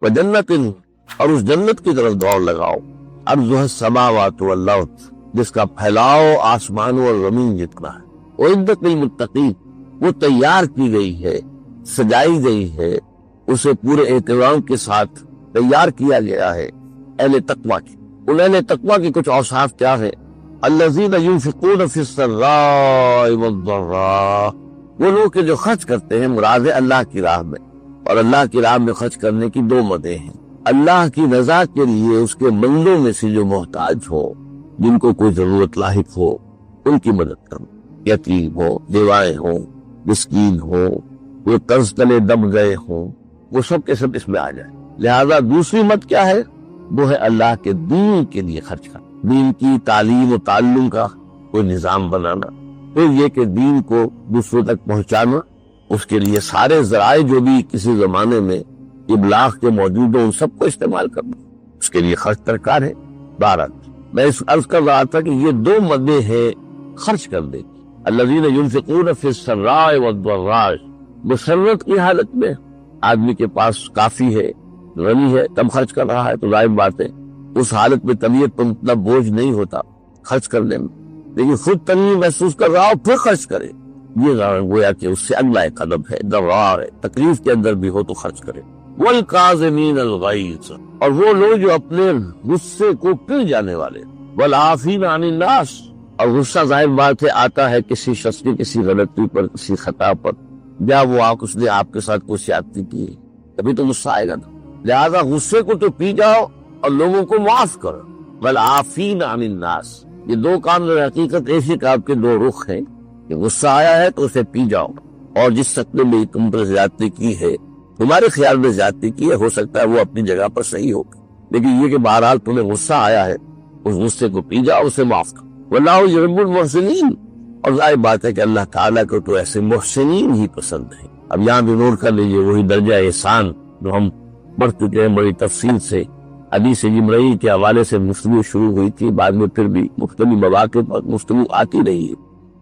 وجنت، اور اس جنت کی طرف دوڑ لگاؤ، عرضها السماوات والارض، جس کا پھیلاؤ آسمانوں اور زمین جتنا ہے، اعدت للمتقین، وہ تیار کی گئی ہے، سجائی گئی ہے، اسے پورے اہتمام کے ساتھ تیار کیا گیا ہے اہل تقوی کی۔ ان اہل تقوی کی کچھ اوصاف کیا ہے؟ الذین ينفقون فی السراء والضراء، وہ لوگ کہ جو خرچ کرتے ہیں مراد ہے اللہ کی راہ میں، اور اللہ کی راہ میں خرچ کرنے کی دو مدیں ہیں۔ اللہ کی رضا کے لیے اس کے بندوں میں سے جو محتاج ہو، جن کو کوئی ضرورت لاحق ہو، ان کی مدد کرو، یتیم ہو، بیوائیں ہوں، مسکین ہوں، وہ قرض تلے دب گئے ہوں، وہ سب کے سب اس میں آ جائے۔ لہذا دوسری مت کیا ہے؟ وہ ہے اللہ کے دین کے لیے خرچ کرنا، دین کی تعلیم و تعلم کا کوئی نظام بنانا، پھر یہ کہ دین کو دوسروں تک پہنچانا، اس کے لیے سارے ذرائع جو بھی کسی زمانے میں ابلاغ کے موجود ہوں ان سب کو استعمال کرنا، اس کے لیے خرچ درکار ہے۔ بہرحال میں اس عرض کر رہا تھا کہ یہ دو مدیں ہیں خرچ کرنے کی۔ الذین ينفقون فی السراء والضراء، مسرت کی حالت میں آدمی کے پاس کافی ہے، غنی ہے، کم خرچ کر رہا ہے تو ظاہر بات ہے اس حالت میں طبیعت پر اتنا بوجھ نہیں ہوتا خرچ کرنے میں، لیکن خود تنگی محسوس کر رہا ہو پھر خرچ کرے، یہ گویا کہ اس سے اگلا ایک قدم ہے، ضرار ہے، تکلیف کے اندر بھی ہو تو خرچ کرے۔ والکاظمین الغیظ، اور وہ لوگ جو اپنے غصے کو پی جانے والے، والعافین عن الناس، اور غصہ ظاہر بات ہے آتا ہے کسی شخص کی کسی غلطی پر، کسی خطا پر، یا وہ اس نے آپ کے ساتھ کوئی زیادتی کی، کبھی تو غصہ آئے گا نا، لہذا غصے کو تو پی جاؤ اور لوگوں کو معاف کرو۔ والعافین عن الناس، یہ دو کام در حقیقت ایسے کام کے دو رخ ہیں کہ غصہ آیا ہے تو اسے پی جاؤ، اور جس شخص نے بھی تم پر زیادتی کی ہے، تمہارے خیال میں زیادتی کی ہے، ہو سکتا ہے وہ اپنی جگہ پر صحیح ہو، لیکن یہ کہ بہرحال تمہیں غصہ آیا ہے، اس غصے کو پی جاؤ، اسے معاف کرو۔ واللہ یحب المحسنین، اور ظاہر بات ہے کہ اللہ تعالیٰ کو تو ایسے محسنین ہی پسند ہے۔ اب یہاں بھی نوٹ کر لیجئے وہی درجہ احسان جو ہم پڑھ چکے ہیں بڑی تفصیل سے، حدیث جبرائیل کے حوالے سے گفتگو شروع ہوئی تھی، بعد میں پھر بھی مختلف مواقع پر گفتگو آتی رہی ہے،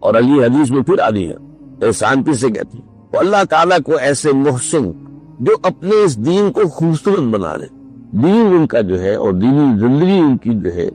اور اگلی حدیث میں پھر آنی ہے۔ احسان کسے کہتے ہیں؟ تو اللہ تعالیٰ کو ایسے محسن جو اپنے اس دین کو خوبصورت بنا لے، دین ان کا جو ہے اور دینی زندگی ان کی جو ہے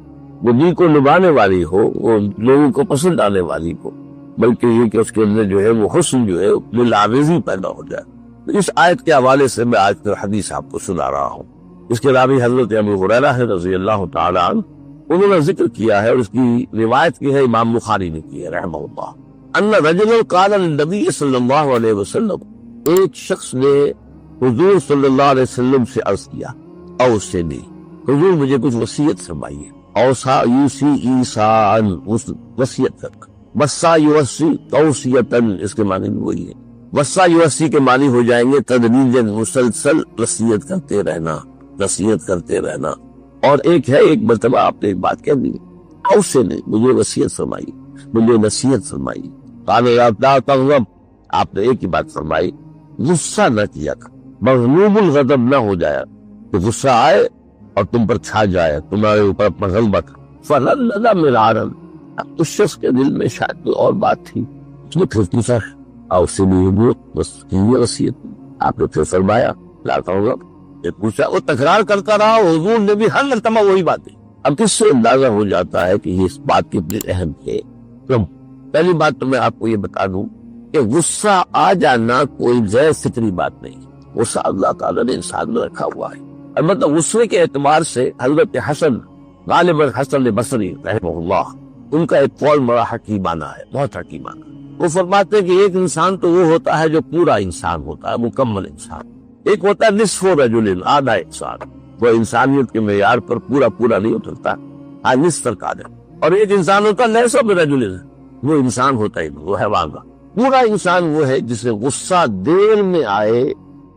وہ دین کو نبھانے والی ہو، وہ لوگوں کو پسند آنے والی ہو، بلکہ یہ کہ اس کے اندر جو ہے وہ حسن جو ہے دلآویزی پیدا ہو جائے۔ اس آیت کے حوالے سے میں آج کا حدیث آپ کو سنا رہا ہوں۔ اس کے راوی حضرت ابو ہریرہ رضی اللہ تعالی عنہ، انہوں نے ذکر کیا ہے اور اس کی روایت کی ہے امام بخاری نے کی ہے رحمہ اللہ، ان رجلا قال للنبی صلی اللہ علیہ وسلم، ایک شخص نے حضور صلی اللہ علیہ وسلم سے عرض کیا، اوصنی، حضور مجھے کچھ وصیت فرمائیے۔ اوصا یوصی ایصاء، وصیت تک، وصا یوصی توصیتن، اس کے معنی بھی وہی ہے۔ وصا یوصی کے معنی ہو جائیں گے تدریجاً، مسلسل وصیت کرتے رہنا، وصیت کرتے رہنا۔ اور ایک ہے ایک مرتبہ آپ نے ایک بات کہہ دی، اوصنی، مجھے وصیت فرمائی، مجھے نصیحت فرمائی۔ قال لا تغضب، آپ نے ایک ہی بات فرمائی، غصہ نہ کیا کر، مغلوب الغضب نہ ہو جایا کہ غصہ آئے اور تم پر چھا جائے، تمہارے اوپر اپنا غلبہ کر۔ فللذ مرارا، اس شخص کے دل میں شاید کوئی اور بات تھی، اس نے پھر پوچھا، اوصنی بس یہ وصیت، آپ نے پھر فرمایا لا تغضب، یہ پوچھا، وہ تکرار کرتا رہا، حضور نے بھی ہر مرتبہ وہی باتیں۔ اب کس سے اندازہ ہو جاتا ہے کہ یہ اس بات کتنی اہم ہے؟ پہلی بات تو میں آپ کو یہ بتا دوں کہ غصہ آ جانا کوئی غیر فطری بات نہیں، غصہ اللہ تعالیٰ نے انسان میں رکھا ہوا ہے۔ البتہ غصے کے اعتبار سے حضرت حسن، غالب حسن بصری رحمہ اللہ، ان کا ایک قول بڑا حکیمانہ ہے، بہت حکیمانہ۔ وہ فرماتے ہیں کہ ایک انسان تو وہ ہوتا ہے جو پورا انسان ہوتا ہے، مکمل انسان، ایک ہوتا ہے نصف رجل، آدھا انسان، وہ انسانیت کے معیار پر پورا نہیں اترتا، نصف القادر، اور ایک انسان ہوتا ہے لیس برجل، وہ انسان ہوتا ہی وہ حیوان کا۔ پورا انسان وہ ہے جسے غصہ دیر میں آئے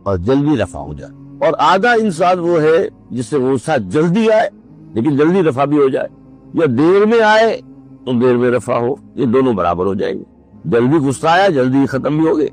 اور جلدی رفع ہو جائے، اور آدھا انسان وہ ہے جسے غصہ جلدی آئے لیکن جلدی رفع بھی ہو جائے، یا دیر میں آئے تو دیر میں رفع ہو، یہ دونوں برابر ہو جائیں گے۔ جلدی غصہ آیا جلدی ختم بھی ہو گئے،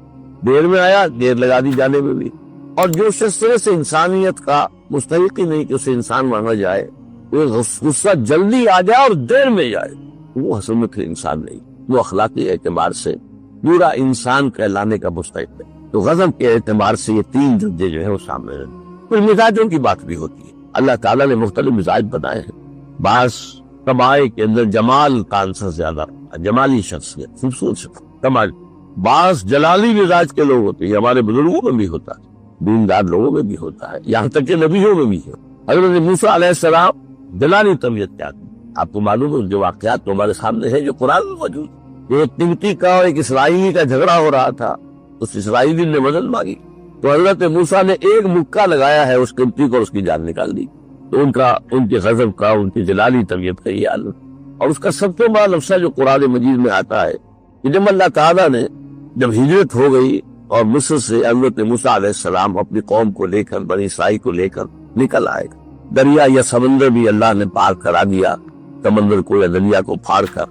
دیر میں آیا دیر لگا دی جانے میں بھی۔ اور جو شخص سے انسانیت کا مستحق ہی نہیں کہ اسے انسان مانا جائے، وہ غصہ جلدی آ جائے اور دیر میں جائے، وہ اصل میں پھر انسان نہیں، وہ اخلاقی اعتبار سے پورا انسان کہلانے کا مستحق ہے۔ تو غضب کے اعتبار سے یہ تین درجے جو ہے وہ سامنے رہے۔ پھر مزاجوں کی بات بھی ہوتی ہے. اللہ تعالیٰ نے مختلف مزاج بنائے ہیں. بعض کمائے کے اندر جمال کا عنصر زیادہ، جمالی شخصیت، خوبصورت شخص کمال. بعض جلالی مزاج کے لوگ ہوتے ہیں، ہمارے بزرگوں میں بھی ہوتا ہے، دیندار لوگوں میں بھی ہوتا ہے، یہاں تک کہ نبیوں میں بھی ہے. حضرت موسیٰ علیہ السلام جلالی طبیعت کیا تھی؟ آپ کو معلوم ہے جو واقعات تو ہمارے سامنے ہے جو قرآن میں موجود. ایک قبطی کا اور ایک اسرائیلی کا جھگڑا ہو رہا تھا. اس اسرائیلی نے مدد مانگی تو حضرت موسیٰ نے ایک مکہ لگایا ہے اس قبطی کو، اس کی جان نکال دی. تو ان کے غضب کا، ان کی جلالی طبیعت کا یہ حال. اور اس کا سب سے بڑا لفظ جو قرآن مجید میں آتا ہے کہ جب اللہ تعالیٰ نے جب ہجرت ہو گئی اور مصر سے حضرت موسیٰ علیہ السلام اپنی قوم کو لے کر، بنی اسرائیل کو لے کر نکل آئے، دریا یا سمندر بھی اللہ نے پار کرا دیا، سمندر کو یا دریا کو پھاڑ کر.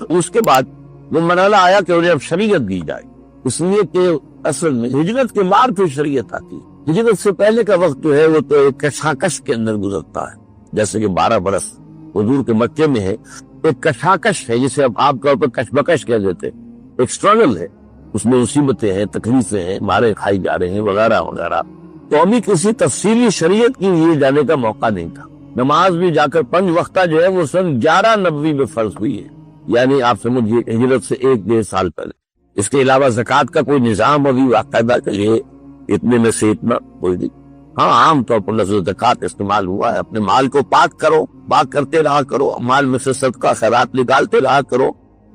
اس کے بعد وہ مرحلہ آیا کہ انہیں اب شریعت دی جائے، اس لیے کہ اصل میں ہجرت کے بعد پھر شریعت آتی. ہجرت سے پہلے کا وقت جو ہے وہ تو ایک کشاکش کے اندر گزرتا ہے، جیسے کہ 12 برس حضور کے مکے میں ہے. ایک کشاکش ہے جسے اب عام طور پر کشمکش کہہ دیتے، ایک سٹرگل ہے، اس میں مصیبتیں ہیں، تکلیفیں ہیں، مارے کھائی جا رہے ہیں وغیرہ وغیرہ. تو ابھی کسی تفصیلی شریعت کی لیے جانے کا موقع نہیں تھا. نماز بھی جا کر 5 وقتہ جو ہے وہ سن 1190 میں فرض ہوئی ہے، یعنی آپ سمجھیے ہجرت سے 1-1.5 سال پہلے. اس کے علاوہ زکوٰۃ کا کوئی نظام ابھی باقاعدہ کہ یہ اتنے میں سے اتنا کوئی نہیں. ہاں عام طور پر لفظ زکوٰۃ استعمال ہوا ہے. اپنے مال کو پاک کرو، پاک کرتے رہا کرو، مال میں سے صدقہ خیرات نکالتے رہا کرو،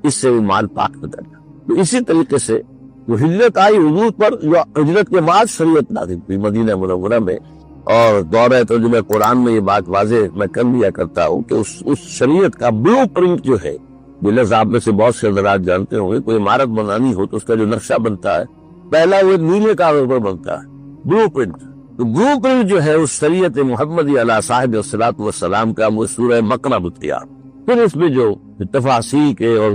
اس سے وہ مال پاک نہ کرنا. تو اسی طریقے سے جو ہجرت آئی حضور پر، جو ہجرت کے بعد شریعت نازل ہوئی مدینہ منورہ میں. اور دورہ ترجمہ قرآن میں یہ بات واضح میں کر لیا کرتا ہوں کہ اس شریعت کا بلو پرنٹ جو ہے، بلز آپ میں سے بہت سے حضرات جانتے ہوں گے، کوئی عمارت بنانی ہو تو اس کا جو نقشہ بنتا ہے پہلا وہ نیلے کاغذ پر بنتا ہے، بلو پرنٹ. تو بلو پرنٹ جو ہے اس شریعت محمدی علیہ صاحب الصلاۃ والسلام کا وہ سورہ بقرہ مختیار. پھر اس میں جو تفاصیل کے اور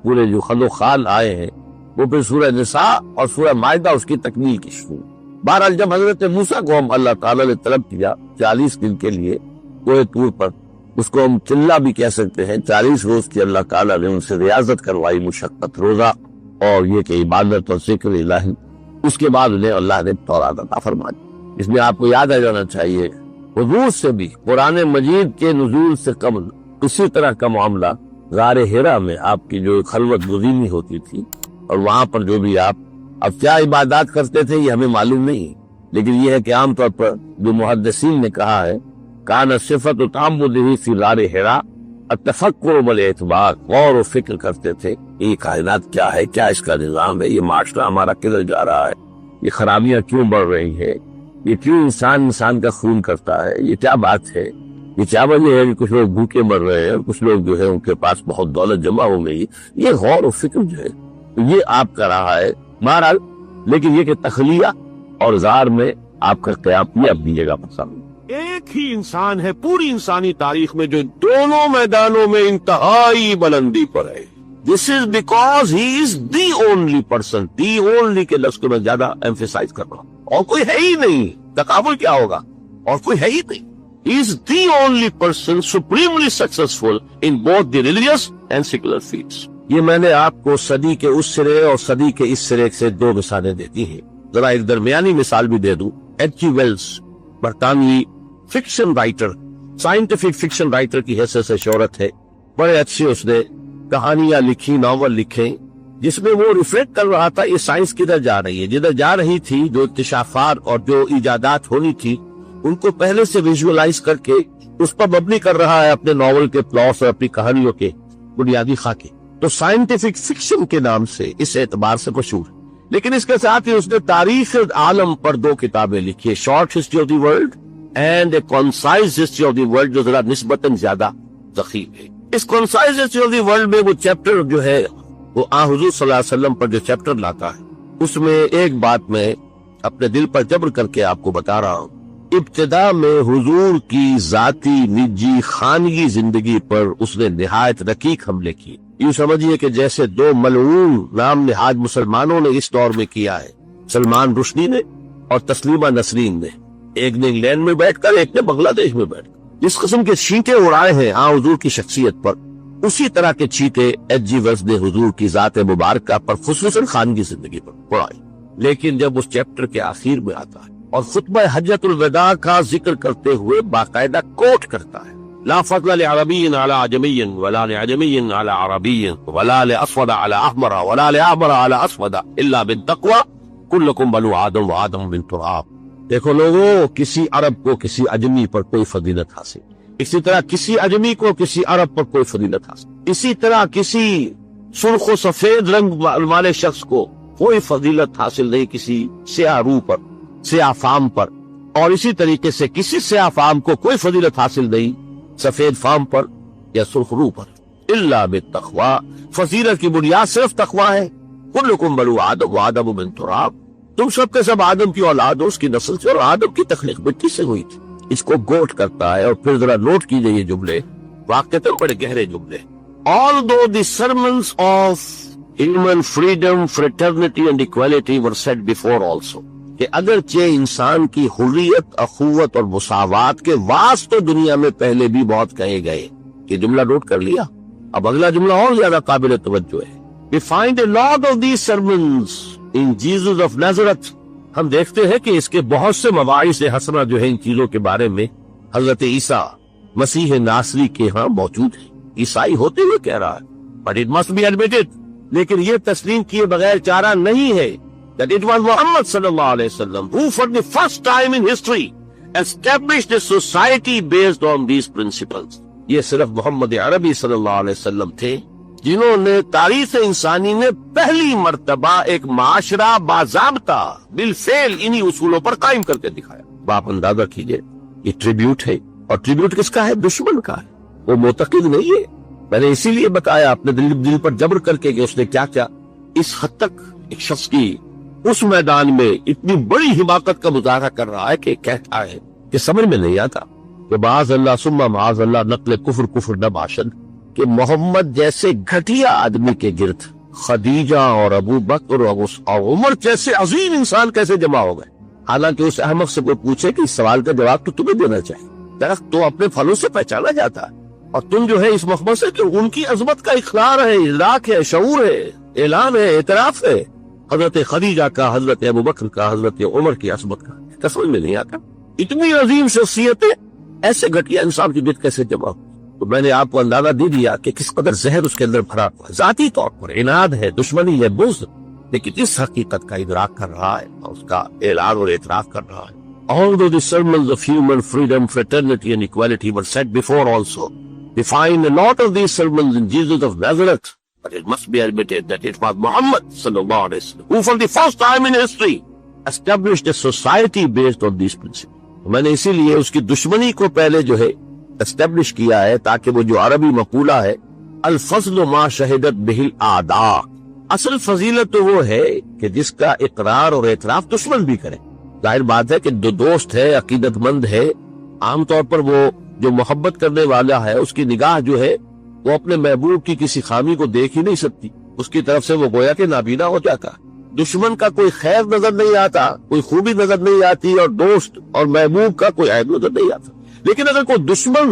پورے جو خل و خال آئے ہیں وہ پھر سورہ نساء اور سورہ مائدہ اس کی تکمیل کی شروع. بہرحال جب حضرت موسیٰ کو ہم اللہ تعالیٰ نے طلب کیا 40 دن کے لیے کوہ طور پر، اس کو ہم چلہ بھی کہہ سکتے ہیں، 40 روز کی اللہ تعالیٰ نے ان سے ریاضت کروائی، مشقت، روزہ اور یہ کہ عبادت اور ذکر الہی. اس کے بعد انہیں اللہ نے تورات عطا فرما دی. اس میں آپ کو یاد آ جانا چاہیے حضور سے بھی قرآن مجید کے نزول سے قبل اسی طرح کا معاملہ غار حرا میں آپ کی جو خلوت گزینی ہوتی تھی، اور وہاں پر جو بھی آپ اب کیا عبادات کرتے تھے یہ ہمیں معلوم نہیں، لیکن یہ ہے کہ عام طور پر جو محدثین نے کہا ہے کان صفت تعبدہ فی غار حرا التفکر والاعتبار، غور و فکر کرتے تھے یہ کائنات کیا ہے، کیا اس کا نظام ہے، یہ معاشرہ ہمارا کدھر جا رہا ہے، یہ خرابیاں کیوں بڑھ رہی ہیں، یہ کیوں انسان کا خون کرتا ہے، یہ کیا بات ہے، یہ کیا وجہ ہے کہ کچھ لوگ بھوکے مر رہے ہیں اور کچھ لوگ جو ہے ان کے پاس بہت دولت جمع ہو گئی. یہ غور و فکر جو ہے یہ آپ کا رہا ہے بہرحال. لیکن یہ کہ تخلیہ اور غار میں آپ کا قیام یہ اپنی جگہ پر شامل. ایک ہی انسان ہے پوری انسانی تاریخ میں جو دونوں میدانوں میں انتہائی بلندی پر ہے. This is because he is the only person. The only کے لفظ کو میں زیادہ ایمفیسائز کر رہا ہوں. اور کوئی ہے ہی نہیں. تقابل کیا ہوگا؟ اور کوئی ہے ہی نہیں. He is the only person supremely successful in both the religious and secular fields. یہ میں نے آپ کو صدی کے اس سرے اور صدی کے اس سرے سے 2 مثالیں دیتی ہیں. ذرا ایک درمیانی مثال بھی دے دوں. ایچ جی ویلز برطانوی fiction writer, scientific fiction writer کی حیثیت سے شہرت ہے. بڑے اچھے اس نے کہانیاں لکھی، ناول لکھے، جس میں وہ ریفلیکٹ کر رہا تھا یہ سائنس کدھر جا رہی ہے، جدھر جا رہی تھی. جو اکتشافات اور جو ایجادات ہونی تھی ان کو پہلے سے ویژولائز کر کے اس پر مبنی کر رہا ہے اپنے ناول کے پلاٹس اور اپنی کہانیوں کے بنیادی خاکے. تو سائنٹیفک فکشن کے نام سے اس اعتبار سے مشہور ہے. لیکن اس کے ساتھ ہی اس نے تاریخ عالم پر 2 کتابیں لکھی، short history of the world and a concise history of the world, جو ذرا نسبتاً زیادہ ضخیم ہے. اس concise history of the world میں وہ چیپٹر جو ہے وہ حضور صلی اللہ علیہ وسلم پر جو چیپٹر لاتا ہے اس میں ایک بات میں اپنے دل پر جبر کر کے آپ کو بتا رہا ہوں. ابتدا میں حضور کی ذاتی نجی خانگی زندگی پر اس نے نہایت رقیق حملے کیے. یوں سمجھیے کہ جیسے 2 ملعون نام نہاد مسلمانوں نے اس دور میں کیا ہے، سلمان رشدی نے اور تسلیمہ نسرین نے. ایک نے انگلینڈ میں بیٹھ کر، ایک نے بنگلہ دیش میں بیٹھ کر جس قسم کے چھینٹے اڑائے ہیں حضور کی شخصیت پر، اسی طرح کے چھینٹے ایچ جی ویلز نے حضور کی ذات مبارکہ پر خصوصاً خانگی زندگی پر اڑائے. لیکن جب اس چیپٹر کے آخر میں آتا ہے اور خطبہ حجۃ الوداع کا ذکر کرتے ہوئے باقاعدہ کوٹ کرتا ہے، لا فضل لعربی علی عجمی ولا لعجمی علی عربی ولا لاسود علی احمر ولا لاحمر علی اسود الا بالتقوی کلکم بنو آدم وآدم من تراب۔ دیکھو لوگوں، کسی عرب کو کسی عجمی پر کوئی فضیلت حاصل، اسی طرح کسی عجمی کو کسی عرب پر کوئی فضیلت حاصل، اسی طرح کسی سرخ و سفید رنگ والے شخص کو کوئی فضیلت حاصل نہیں کسی سیاہ روح پر، سیاہ فام پر، اور اسی طریقے سے کسی سیاہ فام کو کوئی فضیلت حاصل نہیں سفید فام پر یا سرخ روح پر، الا بالتقوی، فضیلت کی بنیاد صرف تقوی ہے۔ کلکم بنو آدم وآدم من تراب، تم سب کے سب آدم کی اولاد ہو، اس کی نسل سے، اور آدم کی تخلیق مٹی سے ہوئی تھی۔ اس کو گوٹ کرتا ہے، اور پھر ذرا نوٹ کیجئے یہ جملے، واقعتاً بڑے گہرے جملے۔ Although the sermons of human freedom, fraternity and equality were said before also، کہ اگرچہ انسان کی حریت، اخوت اور مساوات کے واس تو دنیا میں پہلے بھی بہت کہے گئے۔ یہ جملہ نوٹ کر لیا، اب اگلا جملہ اور زیادہ قابل توجہ ہے۔ We find a lot of these sermons in Jesus of Nazareth، ہم دیکھتے ہیں کہ اس کے بہت سے مواعظ حسنہ جو ہیں ان چیزوں کے بارے میں حضرت عیسیٰ مسیح ناصری کے ہاں موجود ہیں۔ عیسائی ہوتے ہوئے کہہ رہا ہے، but it must be admitted، لیکن یہ تسلیم کیے بغیر چارہ نہیں ہے that it was Muhammad صلی اللہ علیہ وسلم who for the first time in history established a society based on these principles۔ یہ صرف محمد عربی صلی اللہ علیہ وسلم تھے جنہوں نے تاریخ انسانی میں پہلی مرتبہ ایک معاشرہ باضابطہ بالفعل انہی اصولوں پر قائم کر کے دکھایا۔ باپ اندازہ کیجئے، یہ ٹریبیوٹ ہے، اور ٹریبیوٹ کس کا ہے؟ دشمن کا ہے، وہ معتقد نہیں ہے۔ میں نے اسی لیے بتایا اپنے دل پر جبر کر کے کہ اس نے کیا کیا، اس حد تک ایک شخص کی اس میدان میں اتنی بڑی حماقت کا مظاہرہ کر رہا ہے کہ کہتا ہے کہ سمجھ میں نہیں آتا کہ معاذ اللہ ثم معاذ اللہ نقل کفر نہ باشد، کہ محمد جیسے گھٹیا آدمی کے گرد خدیجہ اور ابو بکر اور عمر جیسے عظیم انسان کیسے جمع ہو گئے؟ حالانکہ اس احمق سے کوئی پوچھے کہ اس سوال کا جواب تو تمہیں دینا چاہیے، درخت تو اپنے پھلوں سے پہچانا جاتا ہے، اور تم جو ہے اس مخمل سے کہ ان کی عظمت کا اقرار ہے، ادراک ہے، شعور ہے، اعلان ہے، اعتراف ہے، حضرت خدیجہ کا، حضرت ابو بکر کا، حضرت عمر کی عظمت کا سمجھ میں نہیں آتا۔ اتنی عظیم شخصیتیں ایسے گھٹیا انسان کی گرد کیسے جمع ہو؟ تو میں نے آپ کو اندازہ دے دیا کہ کس قدر زہر اس کے اندر بھرا ہوا ہے، ذاتی طور پر عناد ہے، دشمنی ہے، بغض، لیکن اس حقیقت کا ادراک کر رہا ہے اور اس کا اعلان اور اعتراف کر رہا ہے۔ Although the sermons of human freedom, fraternity and equality were said before also, we find a lot of these sermons in Jesus of Nazareth, but it must be admitted that it was Muhammad sallallahu alaihi wasallam who for the first time in history established a society based on these principles۔ میں نے اسی لیے اس کی دشمنی کو پہلے جو ہے اسٹیبلش کیا ہے، تاکہ وہ جو عربی مقولہ ہے الفضل ما شہدت بہ الاعداء، اصل فضیلت تو وہ ہے کہ جس کا اقرار اور اعتراف دشمن بھی کرے۔ ظاہر بات ہے کہ جو دوست ہے، عقیدت مند ہے، عام طور پر وہ جو محبت کرنے والا ہے اس کی نگاہ جو ہے وہ اپنے محبوب کی کسی خامی کو دیکھ ہی نہیں سکتی، اس کی طرف سے وہ گویا کہ نابینا ہو جاتا۔ دشمن کا کوئی خیر نظر نہیں آتا، کوئی خوبی نظر نہیں آتی، اور دوست اور محبوب کا کوئی عیب نظر نہیں آتا۔ لیکن اگر کوئی دشمن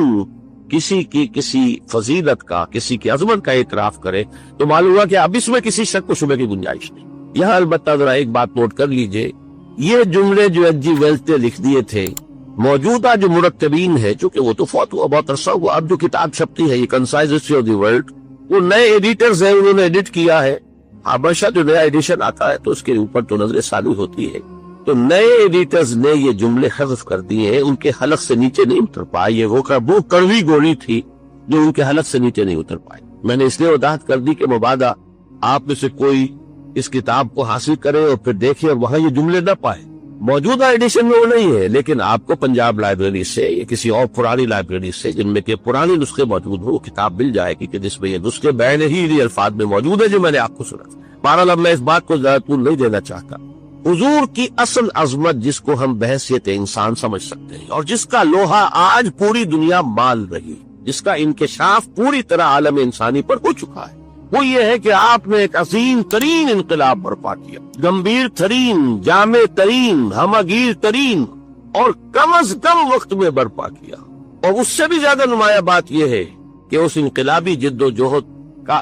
کسی کی کسی فضیلت کا، کسی کی عظمت کا اعتراف کرے تو معلوم ہوا کہ اب اس میں کسی شک و شبہ کی گنجائش نہیں۔ یہاں البتہ ذرا ایک بات نوٹ کر لیجئے، یہ جملے جو ایچ جی ویلز نے لکھ دیے تھے، موجودہ جو مرتبین ہے، چونکہ وہ تو فوت ہوا بہت عرصہ ہوا، اب جو کتاب چھپتی ہے یہ concise history of the world, وہ نئے ایڈیٹرز ہیں، انہوں نے ایڈٹ کیا ہے۔ ہمیشہ جو نیا ایڈیشن آتا ہے تو اس کے اوپر تو نظر ثانی ہوتی ہے، تو نئے ایڈیٹرز نے یہ جملے حذف کر دیے ہیں، ان کے حلق سے نیچے نہیں اتر پائے۔ یہ وہ کڑوی گولی تھی جو ان کے حلق سے نیچے نہیں اتر پائے۔ میں نے اس لیے وضاحت کر دی کہ مبادہ آپ میں سے کوئی اس کتاب کو حاصل کرے اور پھر دیکھے اور وہاں یہ جملے نہ پائے۔ موجودہ ایڈیشن میں وہ نہیں ہے، لیکن آپ کو پنجاب لائبریری سے یا کسی اور پرانی لائبریری سے جن میں کہ پرانے نسخے موجود ہو، وہ کتاب مل جائے گی کہ جس میں یہ نسخے بین ہی الفاظ میں موجود ہے جو میں نے آپ کو سنا۔ بہرحال اب میں اس بات کو زیادہ طول نہیں دینا چاہتا۔ حضور کی اصل عظمت جس کو ہم بحیثیت انسان سمجھ سکتے ہیں اور جس کا لوہا آج پوری دنیا مال رہی، جس کا انکشاف پوری طرح عالم انسانی پر ہو چکا ہے، وہ یہ ہے کہ آپ نے ایک عظیم ترین انقلاب برپا کیا، گمبھیر ترین، جامع ترین، ہمگیر ترین اور کم از کم وقت میں برپا کیا۔ اور اس سے بھی زیادہ نمایاں بات یہ ہے کہ اس انقلابی جد و جہد کا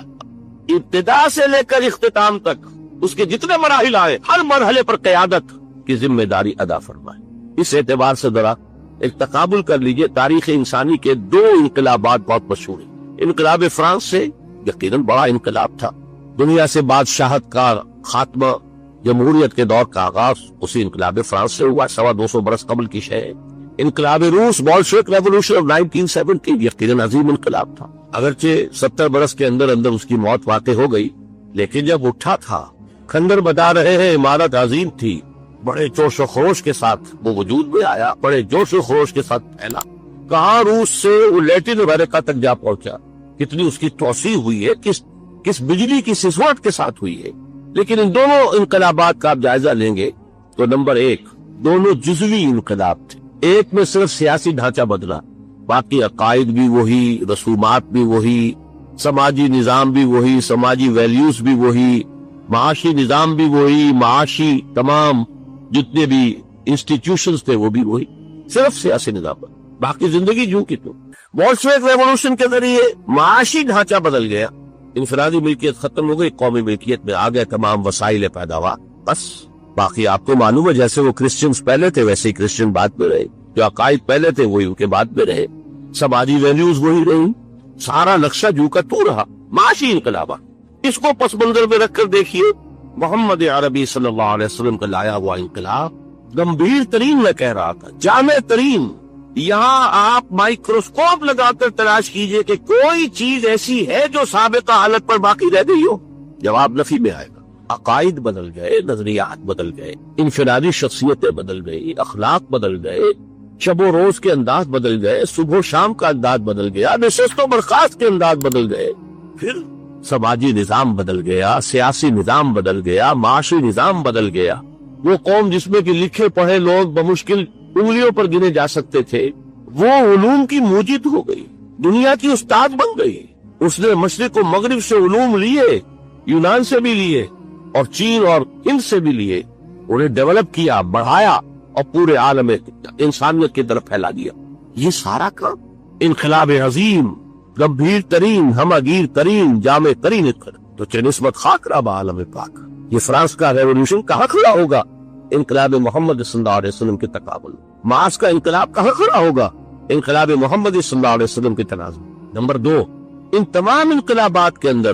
ابتدا سے لے کر اختتام تک اس کے جتنے مراحل آئے، ہر مرحلے پر قیادت کی ذمہ داری ادا فرمائے۔ اس اعتبار سے ذرا ایک تقابل کر لیجئے، تاریخ انسانی کے دو انقلابات بہت مشہور ہیں۔ انقلاب فرانس سے یقیناً بڑا انقلاب تھا، دنیا سے بادشاہت کا خاتمہ، جمہوریت کے دور کا آغاز اسی انقلاب فرانس سے ہوا، 250 برس قبل کی شے ہے۔ انقلاب روس، بولشوک ریولوشن آف 1917، یقیناً عظیم انقلاب تھا، اگرچہ 70 برس کے اندر اندر اس کی موت واقع ہو گئی، لیکن جب اٹھا تھا، کھنڈر بتا رہے ہیں، عمارت عظیم تھی، بڑے جوش و خروش کے ساتھ وہ وجود میں آیا، بڑے جوش و خروش کے ساتھ پھیلا، کہاں روس سے وہ لیٹن امریکہ تک جا پہنچا، کتنی اس کی توسیع ہوئی ہے، کس بجلی کی سسوٹ کے ساتھ ہوئی ہے۔ لیکن ان دونوں انقلابات کا آپ جائزہ لیں گے تو نمبر ایک، دونوں جزوی انقلاب تھے، ایک میں صرف سیاسی ڈھانچہ بدلا، باقی عقائد بھی وہی، رسومات بھی وہی، سماجی نظام بھی وہی، سماجی ویلیوز بھی وہی، معاشی نظام بھی وہی، معاشی تمام جتنے بھی انسٹیٹیوشنز تھے وہ بھی وہی، صرف سیاسی نظام، باقی زندگی جو کی تو۔ بولشوک ریولوشن کے ذریعے معاشی ڈھانچہ بدل گیا، انفرادی ملکیت ختم ہو گئی، قومی ملکیت میں آ گئے تمام وسائل پیداوار، بس باقی آپ کو معلوم ہے جیسے وہ کرسچنز پہلے تھے ویسے ہی کرسچن بعد میں رہے، جو عقائد پہلے تھے وہی ان کے بعد میں رہے، سماجی ویلیوز وہی رہی، سارا نقشہ جو کا تو رہا، معاشی انقلابات۔ اس کو پس منظر میں رکھ کر دیکھیے، محمد عربی صلی اللہ علیہ وسلم کا لایا ہوا انقلاب گمبھیر ترین، میں کہہ رہا تھا جامع ترین۔ یہاں آپ مائکروسکوپ لگا کر تلاش کیجئے کہ کوئی چیز ایسی ہے جو سابقہ حالت پر باقی رہ گئی ہو، جواب نفی میں آئے گا۔ عقائد بدل گئے، نظریات بدل گئے، انفرادی شخصیتیں بدل گئی، اخلاق بدل گئے، شب و روز کے انداز بدل گئے، صبح و شام کا انداز بدل گیا، نشست و برخاست کے انداز بدل گئے، پھر سماجی نظام بدل گیا، سیاسی نظام بدل گیا، معاشی نظام بدل گیا۔ وہ قوم جس میں کہ لکھے پڑھے لوگ بمشکل انگلیوں پر گنے جا سکتے تھے، وہ علوم کی موجد ہو گئی، دنیا کی استاد بن گئی۔ اس نے مشرق و مغرب سے علوم لیے، یونان سے بھی لیے اور چین اور ہند سے بھی لیے، انہیں ڈیولپ کیا، بڑھایا اور پورے عالم انسانیت کی طرف پھیلا دیا۔ یہ سارا کام انقلاب عظیم، گمبھیر ترین، ہمگیر ترین، جامع ترین انقلاب۔ تو چہ نسبت خاک رہا عالم پاک، یہ فرانس کا ریولوشن کہاں کھڑا ہوگا انقلاب محمد صلی اللہ علیہ وسلم کے تقابل؟ مارس کا انقلاب کہاں کھڑا ہوگا انقلاب محمد صلی اللہ علیہ وسلم کے تناظر؟ نمبر دو، ان تمام انقلابات کے اندر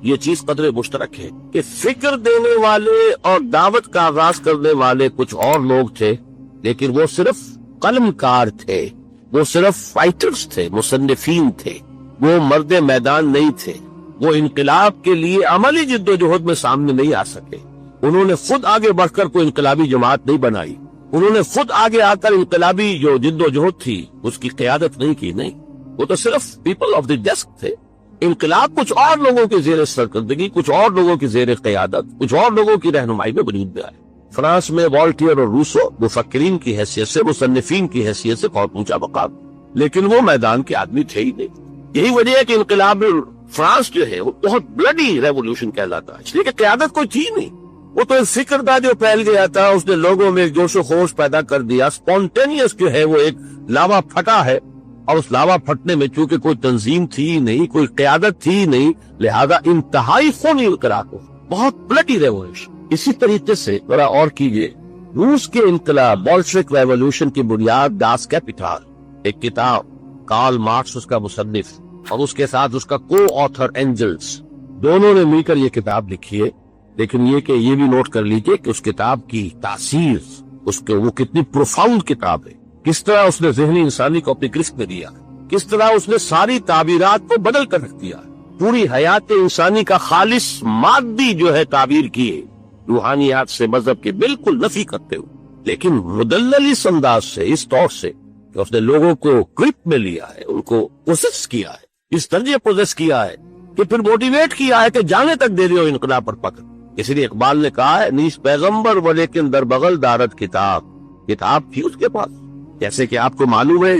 یہ چیز قدر مشترک ہے کہ فکر دینے والے اور دعوت کا آغاز کرنے والے کچھ اور لوگ تھے، لیکن وہ صرف قلم کار تھے، وہ صرف فائٹرز تھے، مصنفین تھے، وہ مرد میدان نہیں تھے، وہ انقلاب کے لیے عملی جد و جہد میں سامنے نہیں آ سکے۔ انہوں نے خود آگے بڑھ کر کوئی انقلابی جماعت نہیں بنائی، انہوں نے خود آگے آ کر انقلابی جو جد و جہد تھی اس کی قیادت نہیں کی، نہیں، وہ تو صرف پیپل آف دی ڈیسک تھے۔ انقلاب کچھ اور لوگوں کے زیر سرکردگی، کچھ اور لوگوں کی زیر قیادت، کچھ اور لوگوں کی رہنمائی میں وجود میں آئے۔ فرانس میں والٹیئر اور روسو مفکرین کی حیثیت سے، مصنفین کی حیثیت سے بہت اونچا مقام، لیکن وہ میدان کے آدمی تھے ہی نہیں۔ یہی وجہ ہے کہ انقلاب فرانس جو ہے وہ بہت بلڈی ریولوشن کہلاتا ہے، اس لیے کہ قیادت کوئی تھی نہیں، وہ تو ایک فکر تھا جو پھیل گیا تھا، اس نے لوگوں میں ایک جوش و خروش پیدا کر دیا، سپونٹینیس جو ہے وہ ایک لاوا پھٹا ہے، اور اس لاوا پھٹنے میں چونکہ کوئی تنظیم تھی نہیں، کوئی قیادت تھی نہیں، لہذا انتہائی خونی انقلاب ہو، بہت بلڈی ریولوشن۔ اسی طریقے سے ذرا اور کیجئے، روس کے انقلاب بولشوک ریولوشن کی بنیاد داس کیپیٹال، ایک کتاب، کارل مارکس اس کا مصنف اور اس کے ساتھ اس کا کو آتھر اینجلز، دونوں نے مل کر یہ کتاب لکھی ہے۔ لیکن یہ کہ یہ بھی نوٹ کر لیجئے کہ اس کتاب کی تاثیر، اس کے وہ کتنی پروفاؤنڈ کتاب ہے، کس طرح اس نے ذہنی انسانی کو اپنی گرفت میں دیا، کس طرح اس نے ساری تعبیرات کو بدل کر رکھ دیا، پوری حیات انسانی کا خالص مادی جو ہے تعبیر کی ہے، روحانیات سے، مذہب کے بالکل نفی کرتے ہوئے، لیکن مدلل اس انداز سے، اس طور سے کہ اس نے لوگوں کو گرپ میں لیا ہے، ان کو پوزیس کیا ہے، اس درجے پوزیس کیا ہے کہ پھر موٹیویٹ کیا ہے کہ جانے تک دے رہے ہو انقلاب پر پکڑ۔ اسی لیے اقبال نے کہا ہے، نیس پیغمبر و لیکن در بغل دارت کتاب تھی اس کے پاس۔ جیسے کہ آپ کو معلوم ہے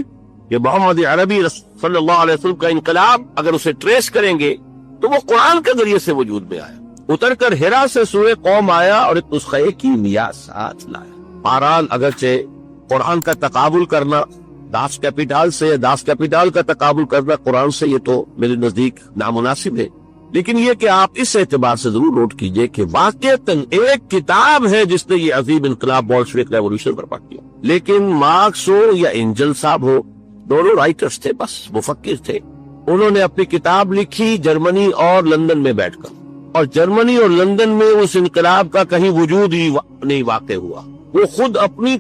کہ محمد عربی صلی اللہ علیہ وسلم کا انقلاب اگر اسے ٹریس کریں گے تو وہ قرآن کے ذریعے سے وجود میں آیا، اتر کر ہرا سے سورہ قوم آیا اور ایک نسخے کی میا ساتھ لایا۔ بہرحال اگرچہ قرآن کا تقابل کرنا داس کیپیٹال سے، داس کیپیٹال کا تقابل کرنا قرآن سے، یہ تو میرے نزدیک نامناسب ہے، لیکن یہ کہ آپ اس اعتبار سے ضرور نوٹ کیجئے کہ واقعتاً ایک کتاب ہے جس نے یہ عظیم انقلاب بولشوک ریولوشن برپا کیا، لیکن مارکس ہو یا اینجل صاحب ہو، دونوں رائٹرز تھے، بس مفکر تھے. انہوں نے اپنی کتاب لکھی جرمنی اور لندن میں بیٹھ کر، اور جرمنی اور لندن میں اس انقلاب کا کہیں وجود ہی نہیں واقع ہوا. وہ خود اپنی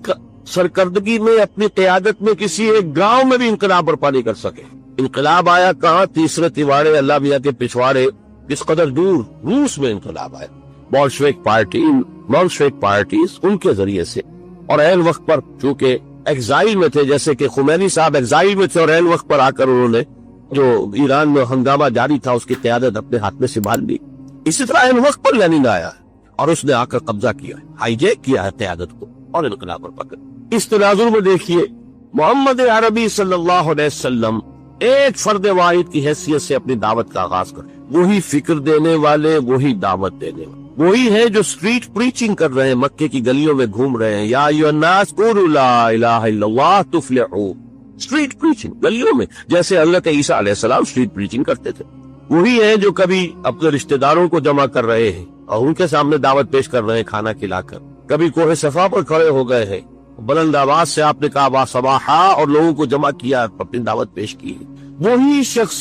سرکردگی میں، اپنی قیادت میں کسی ایک گاؤں میں بھی انقلاب برپا نہیں کر سکے. انقلاب آیا کہاں؟ تیسرے تیواڑے اللہ میاں کے پچھواڑے، کس قدر دور، روس میں انقلاب آیا. بولشوک پارٹیز ان کے ذریعے سے، اور عین وقت پر چونکہ ایگزائل میں تھے، جیسے کہ خمینی صاحب ایگزائل میں تھے اور عین وقت پر آ کر انہوں نے جو ایران میں ہنگامہ جاری تھا اس کی قیادت اپنے ہاتھ میں سنبھال لی. اسی طرح عین وقت پر لینن آیا اور اس نے آ کر قبضہ کیا ہے، ہائی جیک کیا ہے قیادت کو اور انقلاب پر پکڑ. اس تناظر میں دیکھیے محمد عربی صلی اللہ علیہ وسلم ایک فرد واحد کی حیثیت سے اپنی دعوت کا آغاز کر، وہی فکر دینے والے، وہی دعوت دینے والے، وہی ہے جو اسٹریٹ پریچنگ کر رہے ہیں، مکے کی گلیوں میں گھوم رہے ہیں. یا ایھا الناس قولوا لا الہ الا اللہ تفلحوا. اسٹریٹ پریچنگ گلیوں میں، جیسے حضرت عیسیٰ علیہ السلام اسٹریٹ پریچنگ کرتے تھے. وہی ہے جو کبھی اپنے رشتہ داروں کو جمع کر رہے ہیں اور ان کے سامنے دعوت پیش کر رہے ہیں کھانا کھلا کر. کبھی کوہ صفا پر کھڑے ہو گئے ہیں، بلند آواز سے آپ نے کہا با صباحا اور لوگوں کو جمع کیا، اپنی دعوت پیش کی. وہی شخص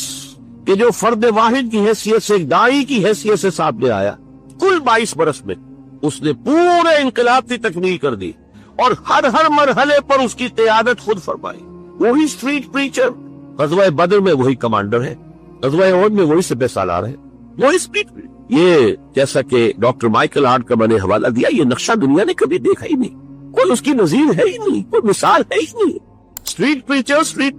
کہ جو فرد واحد کی حیثیت سے، ایک داعی کی حیثیت سے سامنے آیا، کل 22 برس میں اس نے پورے انقلاب کی تکمیل کر دی اور ہر مرحلے پر اس کی قیادت خود فرمائی. وہی اسٹریٹ پریچر. غزوہ بدر میں وہی کمانڈر ہے، غزوہ احد میں وہی سپہ سالار ہے، وہی اسٹریٹ پریچر. یہ جیسا کہ ڈاکٹر مائیکل ہارٹ کا میں نے حوالہ دیا، یہ نقشہ دنیا نے کبھی دیکھا ہی نہیں، کوئی اس کی نظیر ہے ہی نہیں، کوئی مثال ہے ہی نہیں. اسٹریٹ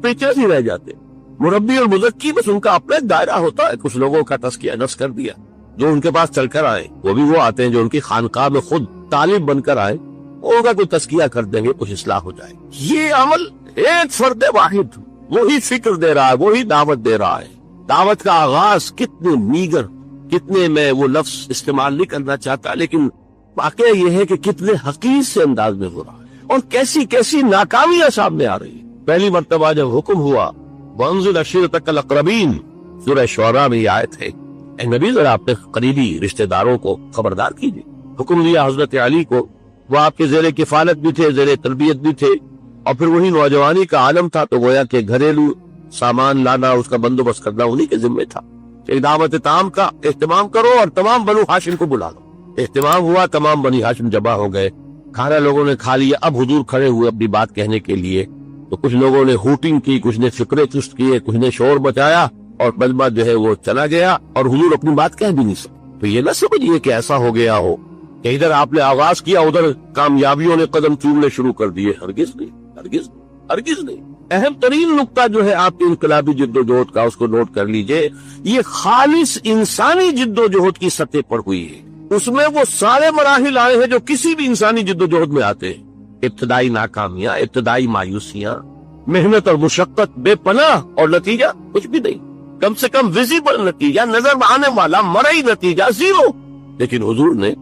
پریچر ہی رہ جاتے. مربی اور مزکی بس ان کا اپنا ایک دائرہ ہوتا ہے. کچھ لوگوں کا تزکیہ نفس کر دیا، جو ان کے پاس چل کر آئے، وہ بھی وہ آتے ہیں جو ان کی خانقاہ میں خود طالب بن کر آئے، ان کا کوئی تزکیہ کر دیں گے، کچھ اصلاح ہو جائے. یہ عمل ایک فرد واحد وہی فکر دے رہا ہے، وہی دعوت دے رہا ہے. دعوت کا آغاز کتنے میگر، کتنے میں وہ لفظ استعمال نہیں کرنا چاہتا، لیکن واقعہ یہ ہے کہ کتنے حقیر سے انداز میں ہو رہا ہے اور کیسی کیسی ناکامیاں سامنے آ رہی ہیں. پہلی مرتبہ جب حکم ہوا وَأَنذِرْ عَشِيرَتَكَ الْأَقْرَبِينَ، سورہ شعراء میں یہ آیت ہے، اے نبی ذرا اپنے قریبی رشتہ داروں کو خبردار کیجیے. حکم دیا حضرت علی کو، وہ آپ کے زیر کفالت بھی تھے، زیر تربیت بھی تھے، اور پھر وہی نوجوانی کا عالم تھا، تو گویا کہ گھریلو سامان لانا، اس کا بندوبست کرنا انہی کے ذمہ تھا. ایک دعوت تام کا اہتمام کرو اور تمام بنو ہاشم کو بلا لو. اہتمام ہوا، تمام بنی ہاشم جمع ہو گئے، کھانا لوگوں نے کھا لیا. اب حضور کھڑے ہوئے اپنی بات کہنے کے لیے، تو کچھ لوگوں نے ہوٹنگ کی، کچھ نے فکرے چست کیے، کچھ نے شور مچایا، اور مجمع جو ہے وہ چلا گیا اور حضور اپنی بات کہہ بھی نہیں سکتے. تو یہ نہ سمجھیے کہ ایسا ہو گیا ہو کہ ادھر آپ نے آغاز کیا، ادھر کامیابیوں نے قدم چومنے شروع کر دیے. ہرگز نہیں، ہرگز ہرگز نہیں. اہم ترین نقطہ جو ہے آپ کی انقلابی جد و جہد کا، اس کو نوٹ کر لیجئے. یہ خالص انسانی جد و جہد کی سطح پر ہوئی ہے. اس میں وہ سارے مراحل آئے ہیں جو کسی بھی انسانی جد و جہد میں آتے ہیں. ابتدائی ناکامیاں، ابتدائی مایوسیاں، محنت اور مشقت بے پناہ، اور نتیجہ کچھ بھی نہیں. کم سے کم ویزیبل نتیجہ، نظر آنے والا مرئی نتیجہ زیرو. لیکن حضور نے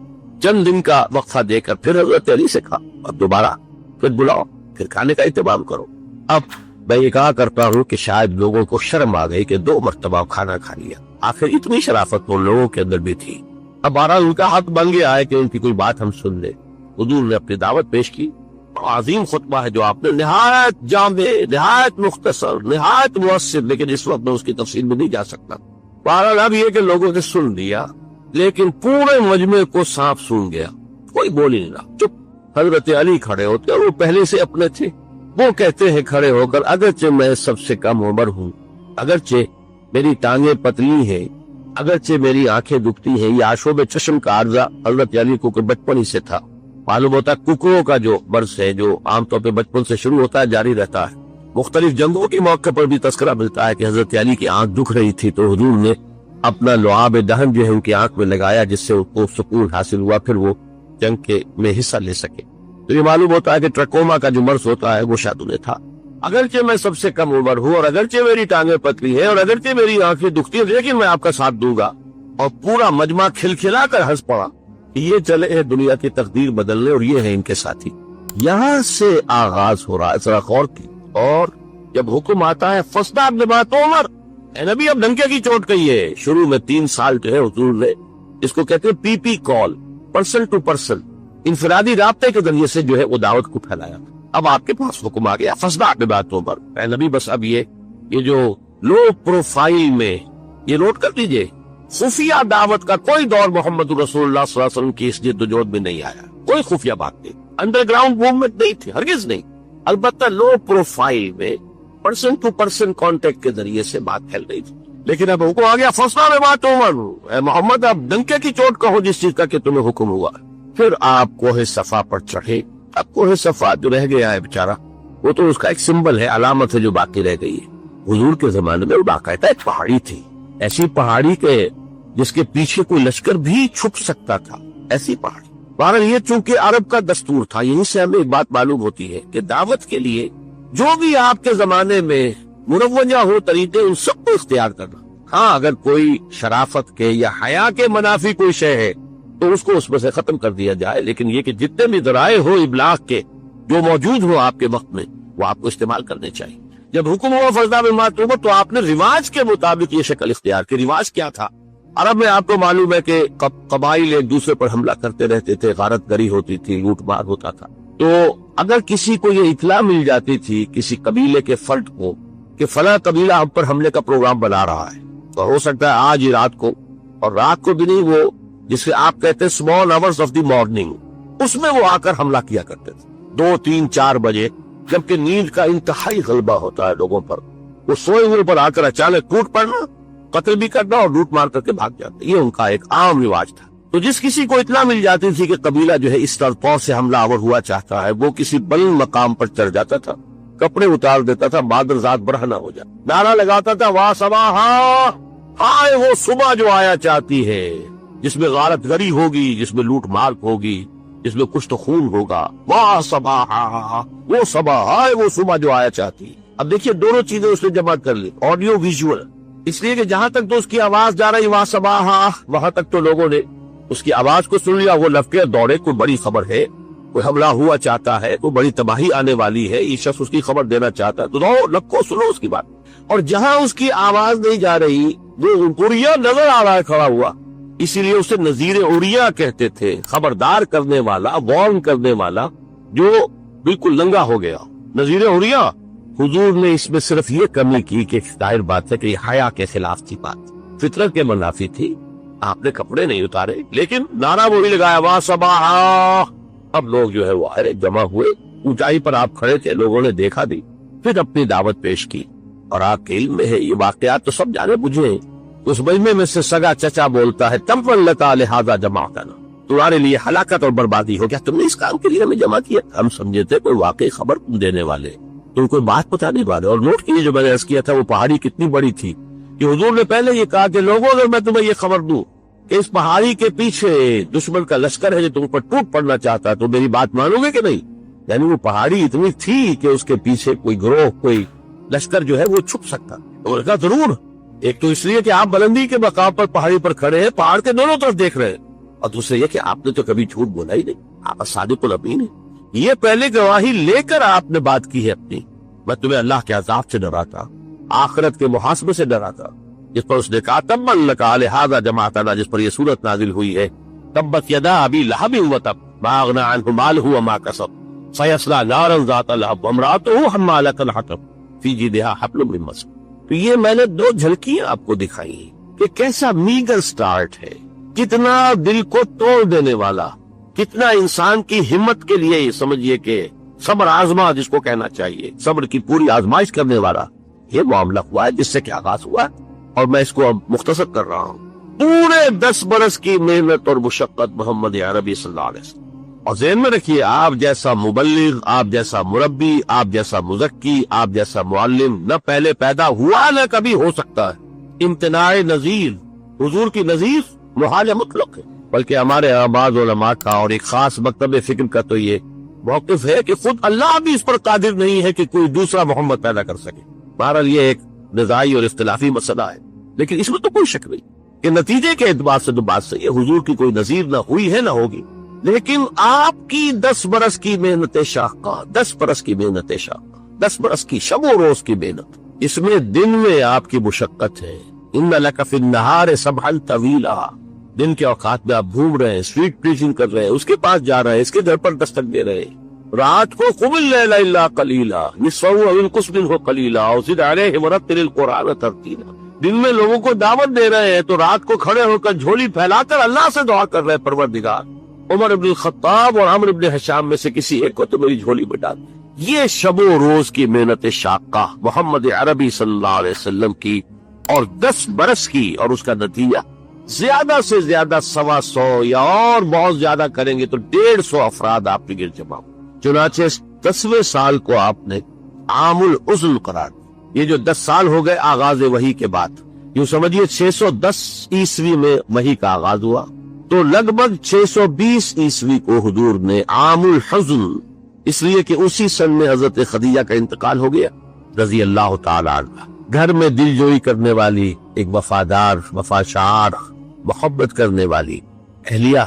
چند دن کا وقفہ دے کر پھر حضرت علی سے کہا اب دوبارہ پھر بلاؤ، پھر کھانے کا اہتمام کرو. اب میں یہ کہا کرتا ہوں کہ شاید لوگوں کو شرم آ گئی کہ 2 مرتبہ کھانا کھا لیا. آخر اتنی شرافت ان لوگوں کے اندر بھی تھی. اب بہرحال ان کا حق بن گیا ہے کہ ان کی کوئی بات ہم سن لیں. حضور نے اپنی دعوت پیش کی. عظیم خطبہ ہے جو آپ نے، نہایت جامع، نہایت مختصر، نہایت مؤثر، لیکن اس وقت میں اس کی تفصیل میں نہیں جا سکتا. بہرحال اب یہ کہ لوگوں نے سن لیا، لیکن پورے مجمع کو سانپ سون گیا، کوئی بول ہی نہیں رہا، چپ. حضرت علی کھڑے ہوتے اور وہ پہلے سے اپنے تھے. وہ کہتے ہیں کھڑے ہو کر، اگرچہ میں سب سے کم عمر ہوں، اگرچہ میری ٹانگیں پتلی ہیں، اگرچہ میری آنکھیں دکھتی ہیں. یہ آشوب چشم کا عارضہ حضرت علی کو بچپن ہی سے تھا. معلوم ہوتا ہے ککڑوں کا جو برس ہے، جو عام طور پہ بچپن سے شروع ہوتا ہے، جاری رہتا ہے. مختلف جنگوں کے موقع پر بھی تذکرہ ملتا ہے کہ حضرت علی کی آنکھ دکھ رہی تھی، تو حضور نے اپنا لعاب دہن جو ہے ان کی آنکھ میں لگایا، جس سے ان کو سکون حاصل ہوا، پھر وہ جنگ کے میں حصہ لے سکے. تو یہ معلوم ہوتا ہے کہ ٹرکوما کا جو مرض ہوتا ہے وہ شاید انہیں تھا. اگرچہ میں سب سے کم عمر ہوں، اور اگرچہ میری ٹانگیں پتلی ہیں، اور اگرچہ میری آنکھیں دکھتی ہیں، لیکن میں آپ کا ساتھ دوں گا. اور پورا مجمع کھلکھلا کر ہنس پڑا. یہ چلے ہیں دنیا کی تقدیر بدلنے، اور یہ ہیں ان کے ساتھی. یہاں سے آغاز ہو رہا ہے، ذرا غور کی. اور جب حکم آتا ہے فَاصْدَعْ بِمَا تُؤْمَرْ، اے نبی اب ڈنکے کی چوٹ کہیے. شروع میں 3 سال جو ہے حضور نے اس کو کہتے ہیں پی پی کال، پرسن ٹو پرسن، انفرادی رابطے کے ذریعے سے جو ہے وہ دعوت کو پھیلایا. اب آپ کے پاس حکم آ گیا فصدع بباتوں پر. اے نبی بس اب یہ جو لو پروفائل میں یہ نوٹ کر لیجئے، خفیہ دعوت کا کوئی دور محمد رسول اللہ صلی اللہ علیہ وسلم کی اس جد و جہد میں نہیں آیا. کوئی خفیہ بات نہیں، انڈر گراؤنڈ موومنٹ نہیں تھی، ہرگز نہیں. البتہ لو پروفائل میں پرسن ٹو پرسن کانٹیکٹ کے ذریعے سے بات پھیل رہی تھی. لیکن اب حکم آ گیا فصدع بباتوں پر. اے محمد اب ڈنکے کی چوٹ کہو جس چیز کا کہ تمہیں حکم ہوا. پھر آپ کوہ صفا پر چڑھے. اب کوہ صفا جو رہ گیا ہے بیچارہ، وہ تو اس کا ایک سمبل ہے، علامت ہے جو باقی رہ گئی ہے. حضور کے زمانے میں وہ باقاعدہ ایک پہاڑی تھی، ایسی پہاڑی کے جس کے پیچھے کوئی لشکر بھی چھپ سکتا تھا، ایسی پہاڑی. بہرحال یہ چونکہ عرب کا دستور تھا. یہیں سے ہمیں ایک بات معلوم ہوتی ہے کہ دعوت کے لیے جو بھی آپ کے زمانے میں مروجہ ہو طریقے، ان سب کو اختیار کرنا. ہاں اگر کوئی شرافت کے یا حیا کے منافی کوئی شے ہے تو اس کو اس میں سے ختم کر دیا جائے، لیکن یہ کہ جتنے بھی ذرائع ہو ابلاغ کے جو موجود ہو آپ کے وقت میں وہ آپ کو استعمال کرنے چاہیے. جب حکم ہوا فصدع بباتوں پر تو آپ نے رواج کے مطابق یہ شکل اختیار کی. رواج کیا تھا؟ عرب میں آپ کو معلوم ہے کہ قبائل ایک دوسرے پر حملہ کرتے رہتے تھے، غارت گری ہوتی تھی، لوٹ مار ہوتا تھا. تو اگر کسی کو یہ اطلاع مل جاتی تھی کسی قبیلے کے فرد کو کہ فلاں قبیلہ ہم پر حملے کا پروگرام بنا رہا ہے، تو ہو سکتا ہے آج ہی رات کو، اور رات کو بھی نہیں، وہ جسے آپ کہتے ہیں small hours of the morning, اس میں وہ آ کر حملہ کیا کرتے تھے 2 3 4 بجے، جبکہ نیند کا انتہائی غلبہ ہوتا ہے لوگوں پر. وہ سوئے ہوئے پر آ کر اچانک ٹوٹ پڑنا، قتل بھی کرنا اور لوٹ مار کر کے بھاگ جاتے. یہ ان کا ایک عام رواج تھا. تو جس کسی کو اطلاع مل جاتی تھی کہ قبیلہ جو ہے اس طرح سے حملہ آور ہوا چاہتا ہے، وہ کسی بلند مقام پر چڑھ جاتا تھا، کپڑے اتار دیتا تھا، بادر ذات برہنہ ہو جاتا، نعرہ لگاتا تھا واہ صباحا، آئے وہ صبح جو آیا چاہتی ہے، جس میں غارت گری ہوگی، جس میں لوٹ مار ہوگی، جس میں کچھ تو خون ہوگا. واہ صباحا، وہ صبح آئے وہ صبح جو آیا چاہتی. اب دیکھیے دونوں چیزیں اس نے جمع کر لی، آڈیو ویژول. اس لیے کہ جہاں تک تو اس کی آواز جا رہی واہ صباحا، وہاں تک تو لوگوں نے اس کی آواز کو سن لیا. وہ لفظ دوڑے، کوئی بڑی خبر ہے، کوئی حملہ ہوا چاہتا ہے، کوئی بڑی تباہی آنے والی ہے، یہ شخص اس کی خبر دینا چاہتا ہے، تو لکھو سنو اس کی بات. اور جہاں اس کی آواز نہیں جا رہی، وہ اڑیا نظر آ رہا ہے کھڑا ہوا، اسی لیے اسے نذیر اڑیا کہتے تھے، خبردار کرنے والا، وارن کرنے والا جو بالکل لنگا ہو گیا، نذیر اڑیا. حضور نے اس میں صرف یہ کمی کی کہ ظاہر بات ہے کہ یہ حیا کے خلاف تھی، بات فطرت کے منافی تھی. آپ نے کپڑے نہیں اتارے، لیکن نعرہ وہی لگایا واہ صباحا. اب لوگ جو ہے وہ جمع ہوئے، اونچائی پر آپ کھڑے تھے، لوگوں نے دیکھا دی، پھر اپنی دعوت پیش کی. اور آپ کے علم میں ہے یہ واقعات تو سب جانے بوجھے ہیں. اس مجمع میں سے سگا چچا بولتا ہے تملتا لہذا جمع کرنا، تمہارے لیے ہلاکت اور بربادی ہو گیا، تم نے اس کام کے لیے ہمیں جمع کیا. ہم سمجھے تھے کوئی واقعی خبر دینے والے، تم کوئی بات بتانے والے. اور نوٹ کیجیے جو میں نے عرض کیا تھا وہ پہاڑی کتنی بڑی تھی کہ حضور نے پہلے یہ کہا کہ لوگوں اگر میں تمہیں یہ خبر دوں کہ اس پہاڑی کے پیچھے دشمن کا لشکر ہے جو تم پر ٹوٹ پڑنا چاہتا ہے تو میری بات مانو گے کہ نہیں. یعنی وہ پہاڑی اتنی تھی کہ اس کے پیچھے کوئی گروہ، کوئی لشکر جو ہے وہ چھپ سکتا. اور کہا ضرور. ایک تو اس لیے کہ آپ بلندی کے مقام پر پہاڑی پر کھڑے ہیں، پہاڑ کے دونوں طرف دیکھ رہے ہیں، اور دوسرے یہ کہ آپ نے تو کبھی جھوٹ بولا ہی نہیں، آپ صادق الامین ہیں. یہ پہلے گواہی لے کر آپ نے بات کی ہے اپنی. میں تمہیں اللہ کے عذاب سے ڈراتا، آخرت کے محاسبے سے ڈراتا، جس پر اس نے کہا تبا لک لہذا جمعتنا، جس پر یہ صورت نازل ہوئی ہے تبت یدا ابی لہب وتب ما اغنی عنہ مالہ وما کسب سیصلی نارا ذات لہب وامرأتہ حمالۃ الحطب فی جیدہا حبل من مسد. تو یہ میں نے 2 جھلکیاں آپ کو دکھائی ہیں کہ کیسا میگر سٹارٹ ہے، کتنا دل کو توڑ دینے والا، کتنا انسان کی ہمت کے لیے یہ سمجھیے کہ صبر آزما جس کو کہنا چاہیے، صبر کی پوری آزمائش کرنے والا یہ معاملہ ہوا ہے جس سے کہ آغاز ہوا ہے. اور میں اس کو اب مختصر کر رہا ہوں. پورے 10 برس کی محنت اور مشقت محمد عربی صلی اللہ علیہ وسلم. اور ذہن میں رکھیے آپ جیسا مبلغ، آپ جیسا مربی، آپ جیسا مزکی، آپ جیسا معلم نہ پہلے پیدا ہوا نہ کبھی ہو سکتا ہے. امتناع نظیر، حضور کی نظیر محال مطلق ہے. بلکہ ہمارے بعض علماء کا اور ایک خاص مکتب فکر کا تو یہ موقف ہے کہ خود اللہ بھی اس پر قادر نہیں ہے کہ کوئی دوسرا محمد پیدا کر سکے. بہرحال یہ ایک نزاعی اور اختلافی مسئلہ ہے، لیکن اس میں تو کوئی شک نہیں کہ نتیجے کے اعتبار سے تو بات صحیح ہے، حضور کی کوئی نظیر نہ ہوئی ہے نہ ہوگی. لیکن آپ کی 10 برس کی محنت شاقہ، 10 برس کی محنت شاقہ، 10 برس کی شب و روز کی محنت، اس میں دن میں آپ کی مشقت ہے. ان لک فی النہار سبحا طویلا، دن کے اوقات میں آپ گھوم رہے ہیں، اسٹریٹ پریچنگ کر رہے ہیں، اس کے پاس جا رہے ہیں، اس کے گھر پر دستک دے رہے ہیں. رات کو قم اللیل الا قلیلا نصفہ او انقص منہ قلیلا او زد علیہ ورتل القرآن ترتیلا. دن میں لوگوں کو دعوت دے رہے ہیں تو رات کو کھڑے ہو کر جھولی پھیلا کر اللہ سے دعا کر رہے ہیں، پروردگار عمر ابن الخطاب اور عمرو ابن حشام میں سے کسی ایک کو تو میری جھولی میں ڈال. یہ شب و روز کی محنت شاقہ محمد عربی صلی اللہ علیہ وسلم کی اور 10 برس کی، اور اس کا نتیجہ زیادہ سے زیادہ 125 یا اور بہت زیادہ کریں گے تو 150 افراد آپ کے گرد جمع. چنانچہ 10ویں سال کو آپ نے عام العزل قرار دیا. یہ جو 10 سال ہو گئے آغاز وحی کے بعد، یوں سمجھیے 610 عیسوی میں وحی کا آغاز ہوا، تو لگ بھگ 620 عیسوی کو حضور نے عام الحزن، اس لیے کہ اسی سن میں حضرت خدیجہ کا انتقال ہو گیا رضی اللہ تعالی عنہ. گھر میں دل جوئی کرنے والی ایک وفادار، وفاشار، محبت کرنے والی اہلیہ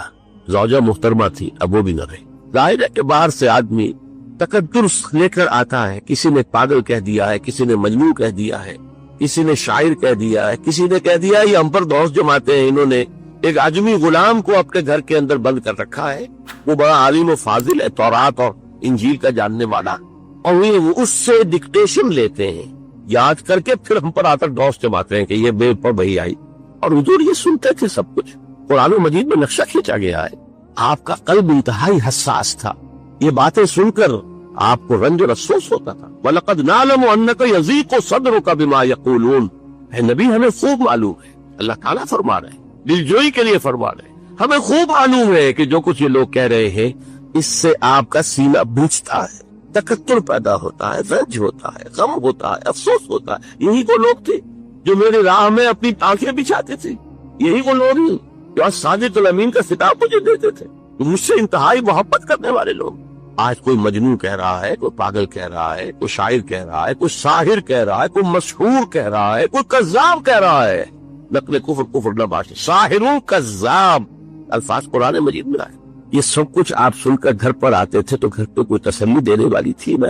زوجہ محترمہ تھی، اب وہ بھی نہ رہی. ظاہر ہے کہ باہر سے آدمی تقدر لے کر آتا ہے، کسی نے پاگل کہہ دیا ہے، کسی نے مجنون کہہ دیا ہے، کسی نے شاعر کہہ دیا ہے، کسی نے کہہ دیا یہ ہم پر دوست جماتے ہیں، انہوں نے ایک عجمی غلام کو اپنے گھر کے اندر بند کر رکھا ہے، وہ بڑا عالم و فاضل ہے، تورات اور انجیل کا جاننے والا، اور وہ اس سے ڈکٹیشن لیتے ہیں، یاد کر کے پھر ہم پر آ کر دوست جماتے ہیں کہ یہ بے پر بہی آئی. اور حضور یہ سنتے تھے سب کچھ. قرآن مجید میں نقشہ کھینچا گیا ہے. آپ کا قلب انتہائی حساس تھا، یہ باتیں سن کر آپ کو رنج اور افسوس ہوتا تھا. وَلَقَدْ نَعْلَمُ أَنَّكَ يَضِيقُ صَدْرُكَ بِمَا يَقُولُونَ. اے نبی ہمیں خوب معلوم ہے، اللہ تعالیٰ فرما رہے ہیں، دلجوئی کے لیے فرما رہے ہیں، ہمیں خوب معلوم ہے کہ جو کچھ یہ لوگ کہہ رہے ہیں اس سے آپ کا سینہ بھیجتا ہے، تکتر پیدا ہوتا ہے، رنج ہوتا ہے، غم ہوتا ہے، افسوس ہوتا ہے. یہی وہ لوگ تھے جو میری راہ میں اپنی آنکھیں بچھاتے تھے، یہی وہ لوگ ہیں جو آج صادق الامین کا خطاب مجھے دیتے تھے، مجھ سے انتہائی محبت کرنے والے لوگ. آج کوئی مجنون کہہ رہا ہے، کوئی پاگل کہہ رہا ہے، کوئی شاعر کہہ رہا ہے، کوئی ساحر کہہ رہا ہے، کوئی مسحور کہہ رہا ہے، کوئی کذاب کہہ رہا ہے. نقل کفر نہ باشے، ساحر کذاب الفاظ قرآن مجید میں آئے. یہ سب کچھ آپ سن کر گھر پر آتے تھے تو گھر پہ کوئی تسلی دینے والی تھی نہ،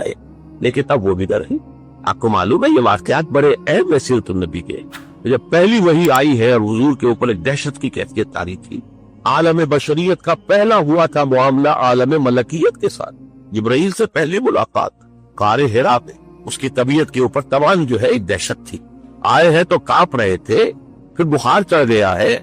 لیکن تب وہ بھی نہ رہی. آپ کو معلوم ہے یہ واقعات بڑے اہم ہے سیرت النبی کے. جب پہلی وحی آئی ہے اور حضور کے اوپر ایک دہشت کی کیفیت طاری تھی، عالم بشریت کا پہلا ہوا تھا معاملہ عالم ملکیت کے ساتھ. جبرائیل سے پہلی ملاقات غار حرا پہ، اس کی طبیعت کے اوپر تمام جو ہے ایک دہشت تھی. آئے ہیں تو کانپ رہے تھے، پھر بخار چڑھ گیا ہے.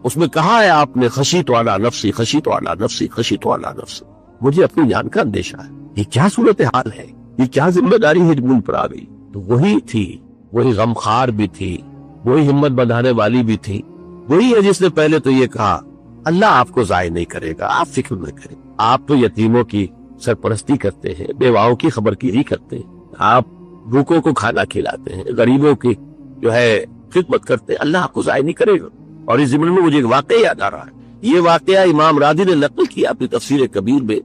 اس میں کہا ہے آپ نے خشیت علی نفسی، خشیت علی نفسی، خشیت علی نفسی، مجھے اپنی جان کا اندیشہ ہے. یہ کیا صورتحال ہے، یہ کیا ذمہ داری ہے جو مجھ پر آ گئی. تو وہی تھی، وہی غمخوار بھی تھی، وہی ہمت بندھانے والی بھی تھی، وہی ہے جس نے پہلے تو یہ کہا اللہ آپ کو ضائع نہیں کرے گا، آپ فکر نہ کریں. آپ تو یتیموں کی سرپرستی کرتے ہیں، بیواؤں کی خبرگیری کرتے ہیں، آپ بھوکوں کو کھانا کھلاتے ہیں، غریبوں کی جو ہے خدمت کرتے ہیں، اللہ آپ کو ضائع نہیں کرے گا. اور اس ضمن میں مجھے ایک واقعہ یاد آ رہا ہے. یہ واقعہ امام راضی نے نقل کیا اپنی تفسیر کبیر میں،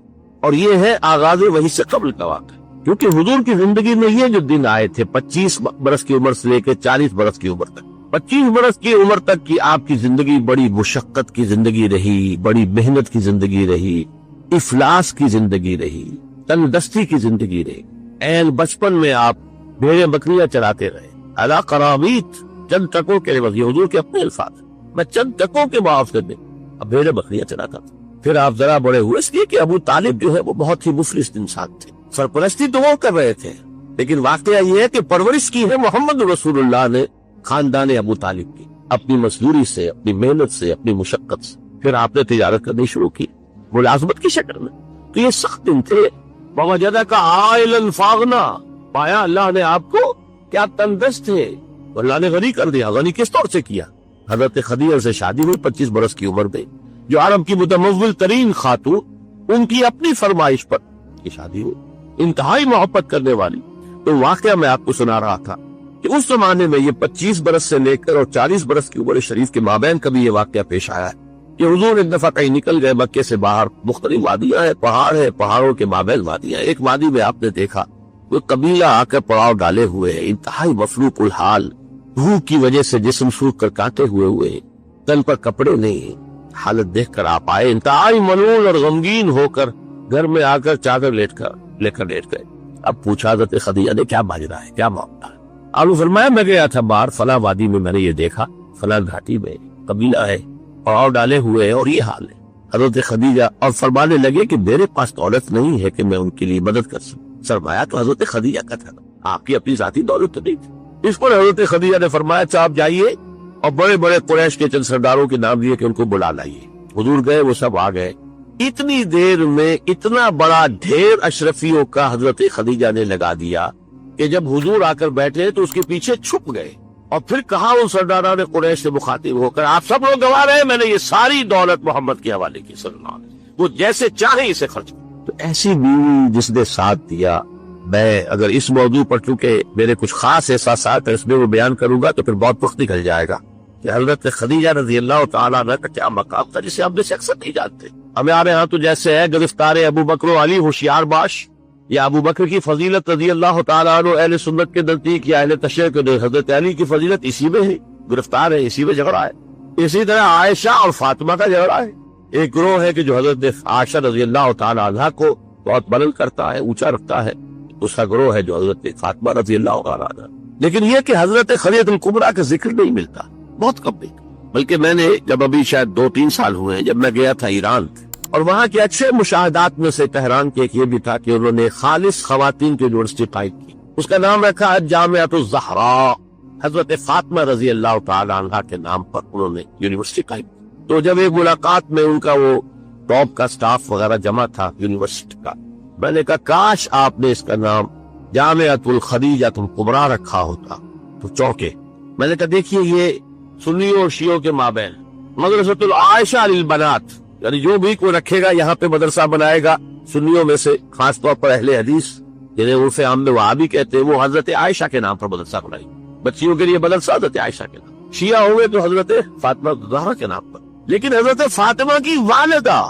اور یہ ہے آغاز وحی سے قبل کا واقعہ. کیونکہ حضور کی زندگی میں یہ جو دن آئے تھے 25 برس کی عمر سے لے کے 40 برس کی عمر تک، 25 برس کی عمر تک کی آپ کی زندگی بڑی مشقت کی زندگی رہی، بڑی محنت کی زندگی رہی، افلاس کی زندگی رہی، تنگ دستی کی زندگی رہی. این بچپن میں آپ بھیڑیں بکریاں چلاتے رہے، علی قرامیت، چند ٹکوں کے عوض، یہ حضور کے اپنے الفاظ، میں چند ٹکوں کے معاوضے میں اب بھیڑیں بکریاں چلاتا تھا. پھر آپ ذرا بڑے ہوئے، اس لیے کہ ابو طالب جو ہے وہ بہت ہی مفلس انسان تھے. سرپرستی تو وہ کر رہے تھے، لیکن واقعہ یہ ہے کہ پرورش کی ہے محمد رسول اللہ نے خاندان ابو طالب کی، اپنی مزدوری سے، اپنی محنت سے، اپنی مشقت سے. پھر آپ نے تجارت کرنی شروع کی ملازمت کی شکل میں. تو یہ سخت دن تھے. ووجدک عائلا فاغنا، پایا اللہ نے آپ کو کیا تندرست تھے، اللہ نے غنی کر دیا. غنی کس طور سے کیا؟ حضرت خدیجہ سے شادی ہوئی 25 برس کی عمر میں، جو عرب کی متمول ترین خاتون، ان کی اپنی فرمائش پر یہ شادی ہوئی، انتہائی محبت کرنے والی. تو واقعہ میں آپ کو سنا رہا تھا کہ اس زمانے میں یہ 25 برس سے لے کر اور 40 برس کی عمر شریف کے مابین کبھی یہ واقعہ پیش آیا ہے کہ حضور ایک دفعہ کہیں نکل گئے مکے سے باہر. مختلف وادیاں ہیں، پہاڑ ہے، پہاڑوں کے مابین وادیاں. ایک وادی میں آپ نے دیکھا وہ قبیلہ آ کر پڑاؤ ڈالے ہوئے ہیں، انتہائی مفلوق الحال، دھوپ کی وجہ سے جسم سوکھ کر کانٹے ہوئے ہیں، تن پر کپڑے نہیں. حالت دیکھ کر آپ آئے انتہائی ملول اور غمگین ہو کر، گھر میں آ کر چادر لے کر لیٹ گئے. اب پوچھا حضرت خدیجہ نے کیا ماجرا ہے، کیا معاملہ ہے؟ آپ نے فرمایا میں گیا تھا باہر فلاں وادی میں، میں نے یہ دیکھا فلاں گھاٹی میں قبیلہ ہے پڑاؤ ڈالے ہوئے ہیں اور یہ حال ہے حضرت خدیجہ، اور فرمانے لگے کہ میرے پاس دولت نہیں ہے کہ میں ان کے لیے مدد کر سکوں۔ سرمایہ تو حضرت خدیجہ کا تھا، آپ کی اپنی ذاتی دولت تو نہیں تھی۔ اس پر حضرت خدیجہ نے فرمایا اچھا آپ جائیے اور بڑے بڑے قریش کے چند سرداروں کے نام دیے کہ ان کو بلا لائیے۔ حضور گئے، وہ سب آ گئے۔ اتنی دیر میں اتنا بڑا ڈھیر اشرفیوں کا حضرت خدیجہ نے لگا دیا کہ جب حضور آ کر بیٹھے تو اس کے پیچھے چھپ گئے، اور پھر کہا ان سرداروں نے قریش سے مخاطب ہو کر آپ سب لوگ گواہ رہے، میں نے یہ ساری دولت محمد کے حوالے کی صلی اللہ علیہ وسلم، وہ جیسے چاہیں اسے خرچ کریں۔ تو ایسی بیوی جس نے ساتھ دیا، میں اگر اس موضوع پر چونکہ میرے کچھ خاص احساسات ہیں اس میں وہ بیان کروں گا تو پھر بہت وقت نکل جائے گا کہ حضرت خدیجہ رضی اللہ تعالیٰ عنہ کا کیا مقام تھا جسے ہم سے اکثر نہیں جانتے۔ ہمارے ہاں تو جیسے ہے گرفتار ابو بکر و علی ہوشیار باش، یا ابو بکر کی فضیلت رضی اللہ تعالیٰ عنہ اہل سنت کے نزدیک، یا اہل تشیع کے حضرت علی کی فضیلت اسی میں ہے، گرفتار ہے، اسی میں جھگڑا ہے۔ اسی طرح عائشہ اور فاطمہ کا جھگڑا ہے۔ ایک گروہ ہے کہ جو حضرت عائشہ رضی اللہ تعالیٰ عنہ کو بہت بلند کرتا ہے، اونچا رکھتا ہے، اس کا گروہ ہے جو حضرت فاطمہ رضی اللہ تعالیٰ عنہ۔ لیکن یہ کہ حضرت خدیجہ الکبریٰ کا ذکر نہیں ملتا، بہت کم نہیں۔ بلکہ میں نے جب ابھی شاید 2-3 سال ہوئے ہیں جب میں گیا تھا ایران، اور وہاں کے اچھے مشاہدات میں سے تہران کے ایک یہ بھی تھا کہ انہوں نے خالص خواتین کی یونیورسٹی قائم کی، اس کا نام رکھا جامعۃ الزہراء، حضرت فاطمہ رضی اللہ تعالی عنہا کے نام پر انہوں نے یونیورسٹی قائم کی۔ تو جب ایک ملاقات میں ان کا وہ ٹاپ کا سٹاف وغیرہ جمع تھا یونیورسٹی کا، میں نے کہا کاش آپ نے اس کا نام جامعۃ الخدیجہ الکبریٰ رکھا ہوتا تو چونکے۔ میں نے کہا دیکھیے یہ سنیوں اور شیعوں کے مابین مدرسۃ العائشہ للبنات، یعنی جو بھی کوئی رکھے گا یہاں پہ مدرسہ بنائے گا سنیوں میں سے، خاص طور پر اہل حدیث جنہیں عرف عام میں وہابی کہتے ہیں، وہ حضرت عائشہ کے نام پر مدرسہ بنائے، بچیوں کے لیے مدرسہ حضرت عائشہ کے نام، شیعہ ہوں گے تو حضرت فاطمہ الزہرا کے نام پر۔ لیکن حضرت فاطمہ کی والدہ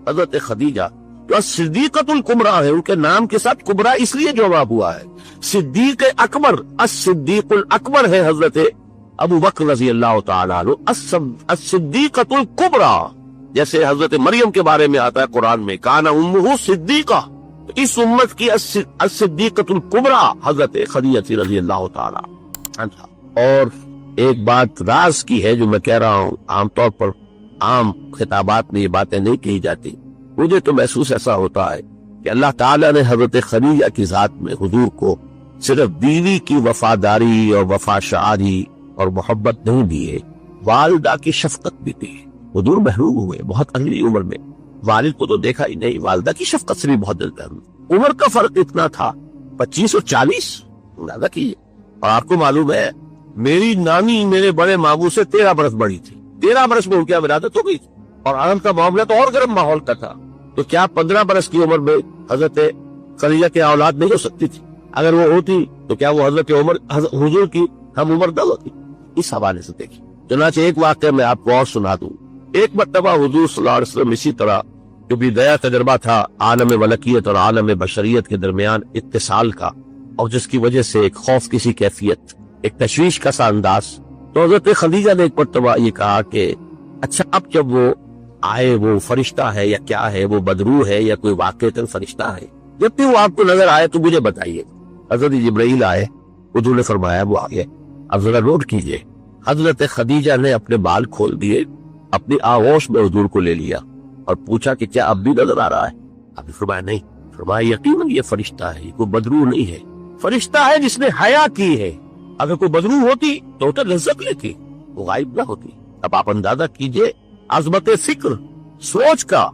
حضرت خدیجہ جو صدیقۃ الکبریٰ ہے، ان کے نام کے ساتھ کبریٰ اس لیے جمع ہوا ہے، صدیق اکبر، الصدیق الاکبر ہے حضرت ابو بکر رضی اللہ تعالیٰ عنہ، الصدیقۃ الکبریٰ، جیسے حضرت مریم کے بارے میں آتا ہے قرآن میں کان امہ صدیقہ، اس امت کی الصدیقۃ الکبریٰ حضرت خدیجہ رضی اللہ تعالیٰ عنہ۔ اور ایک بات راز کی ہے جو میں کہہ رہا ہوں، عام طور پر عام خطابات میں یہ باتیں نہیں کہی جاتی، مجھے تو محسوس ایسا ہوتا ہے کہ اللہ تعالیٰ نے حضرت خدیجہ کی ذات میں حضور کو صرف بیوی کی وفاداری اور وفا شعاری اور محبت نہیں دی ہے، والدہ کی شفقت بھی دی ہے۔ حضور محروم ہوئے بہت اگلی عمر میں، والد کو تو دیکھا ہی نہیں، والدہ کی شفقت سے بھی بہت دل محروم۔ عمر کا فرق اتنا تھا 25 اور 40 اندازہ کیجیے۔ اور آپ کو معلوم ہے میری نانی میرے بڑے ماموں سے 13 برس بڑی تھی، 13 برس میں ان کی ولادت ہو گئی تھی، اور عالم کا معاملہ تو اور گرم ماحول کا تھا۔ تو کیا 15 برس کی عمر میں حضرت خدیجہ کی اولاد نہیں ہو سکتی تھی؟ اگر وہ ہوتی تو کیا وہ حضرت عمر حضور کی ہم عمر نہ ہوتی؟ اس حوالے سے دیکھیں۔ چنانچہ ایک واقعہ میں آپ کو اور سنا دوں۔ ایک مرتبہ حضور صلی اللہ علیہ وسلم اسی طرح جو بھی نیا تجربہ تھا عالم ملکیت اور عالم بشریت کے درمیان اتصال کا، اور جس کی وجہ سے ایک خوف کسی کیفیت، ایک تشویش کا سا انداز، تو حضرت خدیجہ نے ایک مرتبہ یہ کہا کہ اچھا اب جب وہ آئے وہ فرشتہ ہے یا کیا ہے، وہ بدروح ہے یا کوئی واقعتاً فرشتہ ہے، جب بھی وہ آپ کو نظر آئے تو مجھے بتائیے۔ حضرت جبرائیل آئے، حضور نے فرمایا وہ آگے، اب ذرا نوٹ کیجئے، حضرت خدیجہ نے اپنے بال کھول دیے، اپنی آغوش میں حضور کو لے لیا اور پوچھا کہ کیا اب بھی نظر آ رہا ہے؟ آپ نے فرمایا نہیں۔ فرمایا یقیناً یہ فرشتہ ہے، یہ کوئی بدروح نہیں ہے، فرشتہ ہے جس نے حیا کی ہے، اگر کوئی بدروح ہوتی تو لذت لیتی، وہ غائب نہ ہوتی۔ اب آپ اندازہ کیجئے عظمت فکر، سوچ کا،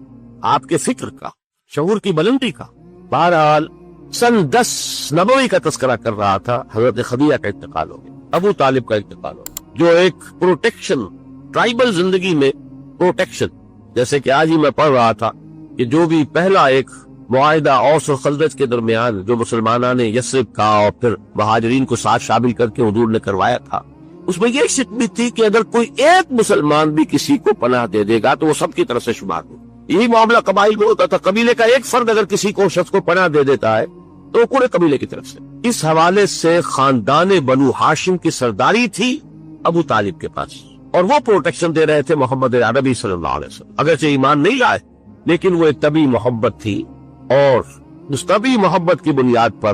آپ کے فکر کا، شعور کی بلندی کا۔ بہرحال سن 10 نبوی کا تذکرہ کر رہا تھا، حضرت خدیجہ کا انتقال ہو گیا، ابو طالب کا انتقال ہو گیا، جو ایک پروٹیکشن، ٹرائبل زندگی میں پروٹیکشن، جیسے کہ آج ہی میں پڑھ رہا تھا کہ جو بھی پہلا ایک معاہدہ اوس اور خزرج کے درمیان جو مسلمانوں نے یثرب کا اور پھر مہاجرین کو ساتھ شامل کر کے حضور نے کروایا تھا، اس میں یہ شرط بھی تھی کہ اگر کوئی ایک مسلمان بھی کسی کو پناہ دے دے گا تو وہ سب کی طرف سے شمار ہو۔ یہی معاملہ قبائل میں ہوتا تھا، قبیلے کا ایک فرد اگر کسی کو شخص کو پناہ دے دیتا ہے تو وہ پورے قبیلے کی طرف سے۔ اس حوالے سے خاندان بنو ہاشم کی سرداری تھی ابو طالب کے پاس، اور وہ پروٹیکشن دے رہے تھے محمد عربی صلی اللہ علیہ وسلم، اگرچہ ایمان نہیں لائے لیکن وہ ایک طبی محبت تھی، اور اس طبی محبت کی بنیاد پر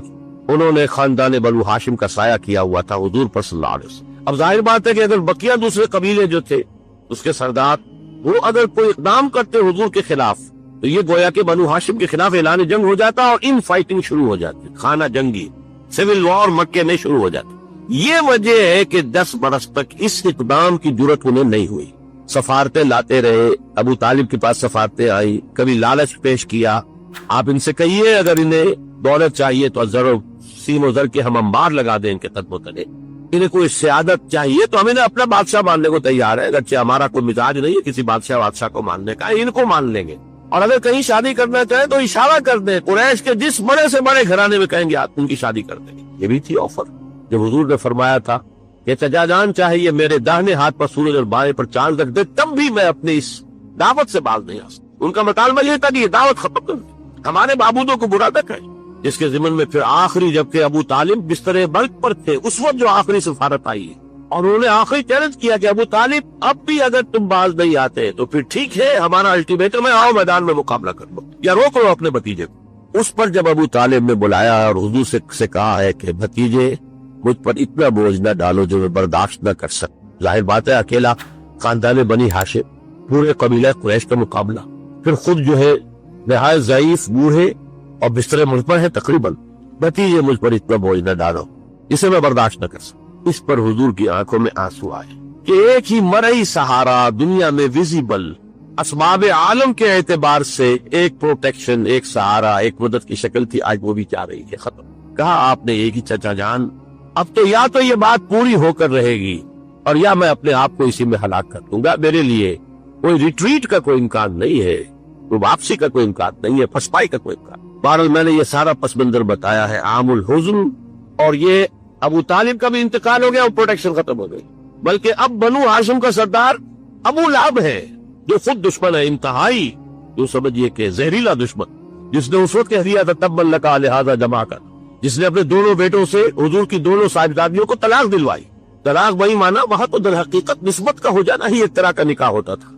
انہوں نے خاندان بنو ہاشم کا سایہ کیا ہوا تھا حضور پر صلی اللہ علیہ وسلم۔ اب ظاہر بات ہے کہ اگر بقیہ دوسرے قبیلے جو تھے اس کے سردار وہ اگر کوئی اقدام کرتے حضور کے خلاف تو یہ گویا کہ بنو ہاشم کے خلاف اعلان جنگ ہو جاتا اور ان فائٹنگ شروع ہو جاتی، خانہ جنگی، سول وار مکے میں شروع ہو جاتی۔ یہ وجہ ہے کہ 10 برس تک اس اقدام کی جرت انہیں نہیں ہوئی۔ سفارتیں لاتے رہے، ابو طالب کے پاس سفارتیں آئی، کبھی لالچ پیش کیا، آپ ان سے کہیے اگر انہیں دولت چاہیے تو ضرور سیم و زر کے ہم انبار لگا دیں ان کے قدموں تلے، انہیں کوئی سیادت چاہیے تو ہم انہیں اپنا بادشاہ ماننے کو تیار ہے، اگرچہ ہمارا کوئی مزاج نہیں ہے کسی بادشاہ کو ماننے کا، ان کو مان لیں گے، اور اگر کہیں شادی کرنا چاہیں تو اشارہ کر دیں، قریش کے جس بڑے سے بڑے گھرانے میں کہیں گے آپ ان کی شادی کر دیں گے۔ یہ بھی تھی آفر جب حضور نے فرمایا تھا کہ چچا جان چاہیے میرے داہنے ہاتھ پر سورج اور بائیں پر چاند رکھ دے تب بھی میں اپنی اس دعوت سے باز نہیں آ سکتا۔ ان کا مطالبہ یہ تھا کہ یہ دعوت ختم کر دیں، ہمارے معبودوں کو برا تک ہے، جس کے ضمن میں پھر آخری جبکہ ابو طالب بستر مرگ پر تھے اس وقت جو آخری سفارت آئی ہے اور انہوں نے آخری چیلنج کیا کہ ابو طالب اب بھی اگر تم باز نہیں آتے تو پھر ٹھیک ہے، ہمارا الٹیمیٹم ہے، آؤ میدان میں مقابلہ کر لو یا روک لو اپنے بھتیجے کو۔ اس پر جب ابو طالب نے بلایا اور حضور سے کہا ہے کہ بھتیجے مجھ پر اتنا بوجھ نہ ڈالو جو میں برداشت نہ کر سکتا، ظاہر بات ہے اکیلا خاندان بنی ہاشم، پورے قبیلہ قریش کا مقابلہ، پھر خود جو ہے نہایت ضعیف، بوڑھے اور بستر مرگ پر ہے تقریباً، بھتیجے مجھ پر اتنا بوجھ نہ ڈالو جسے میں برداشت نہ کر سکتا۔ اس پر حضور کی آنکھوں میں آنسو آئے کہ ایک ہی مرئی سہارا دنیا میں ویزیبل اسباب عالم کے اعتبار سے ایک پروٹیکشن، ایک سہارا، ایک مدد کی شکل تھی، آج وہ بھی چاہ رہی ہے ختم۔ کہا آپ نے ایک ہی چچا جان، اب تو یا تو یہ بات پوری ہو کر رہے گی اور یا میں اپنے آپ کو اسی میں ہلاک کر دوں گا، میرے لیے کوئی ریٹریٹ کا کوئی امکان نہیں ہے، کوئی واپسی کا کوئی امکان نہیں ہے، پھسپائی کا کوئی امکان۔ بہرحال میں نے یہ سارا پس منظر بتایا ہے عام الحزن، اور یہ ابو طالب کا بھی انتقال ہو گیا اور پروٹیکشن ختم ہو گئی، بلکہ اب بنو ہاشم کا سردار ابو لہب ہے جو خود دشمن ہے انتہائی، جو سمجھیے کہ زہریلا دشمن، جس نے اس وقت کہہ دیا تھا تب لکا لہذا جمع کر، جس نے اپنے دونوں بیٹوں سے حضور کی دونوں صاحبزادیوں کو طلاق دلوائی۔ طلاق وہی مانا وہاں تو در حقیقت نسبت کا ہو جانا ہی ایک طرح کا نکاح ہوتا تھا۔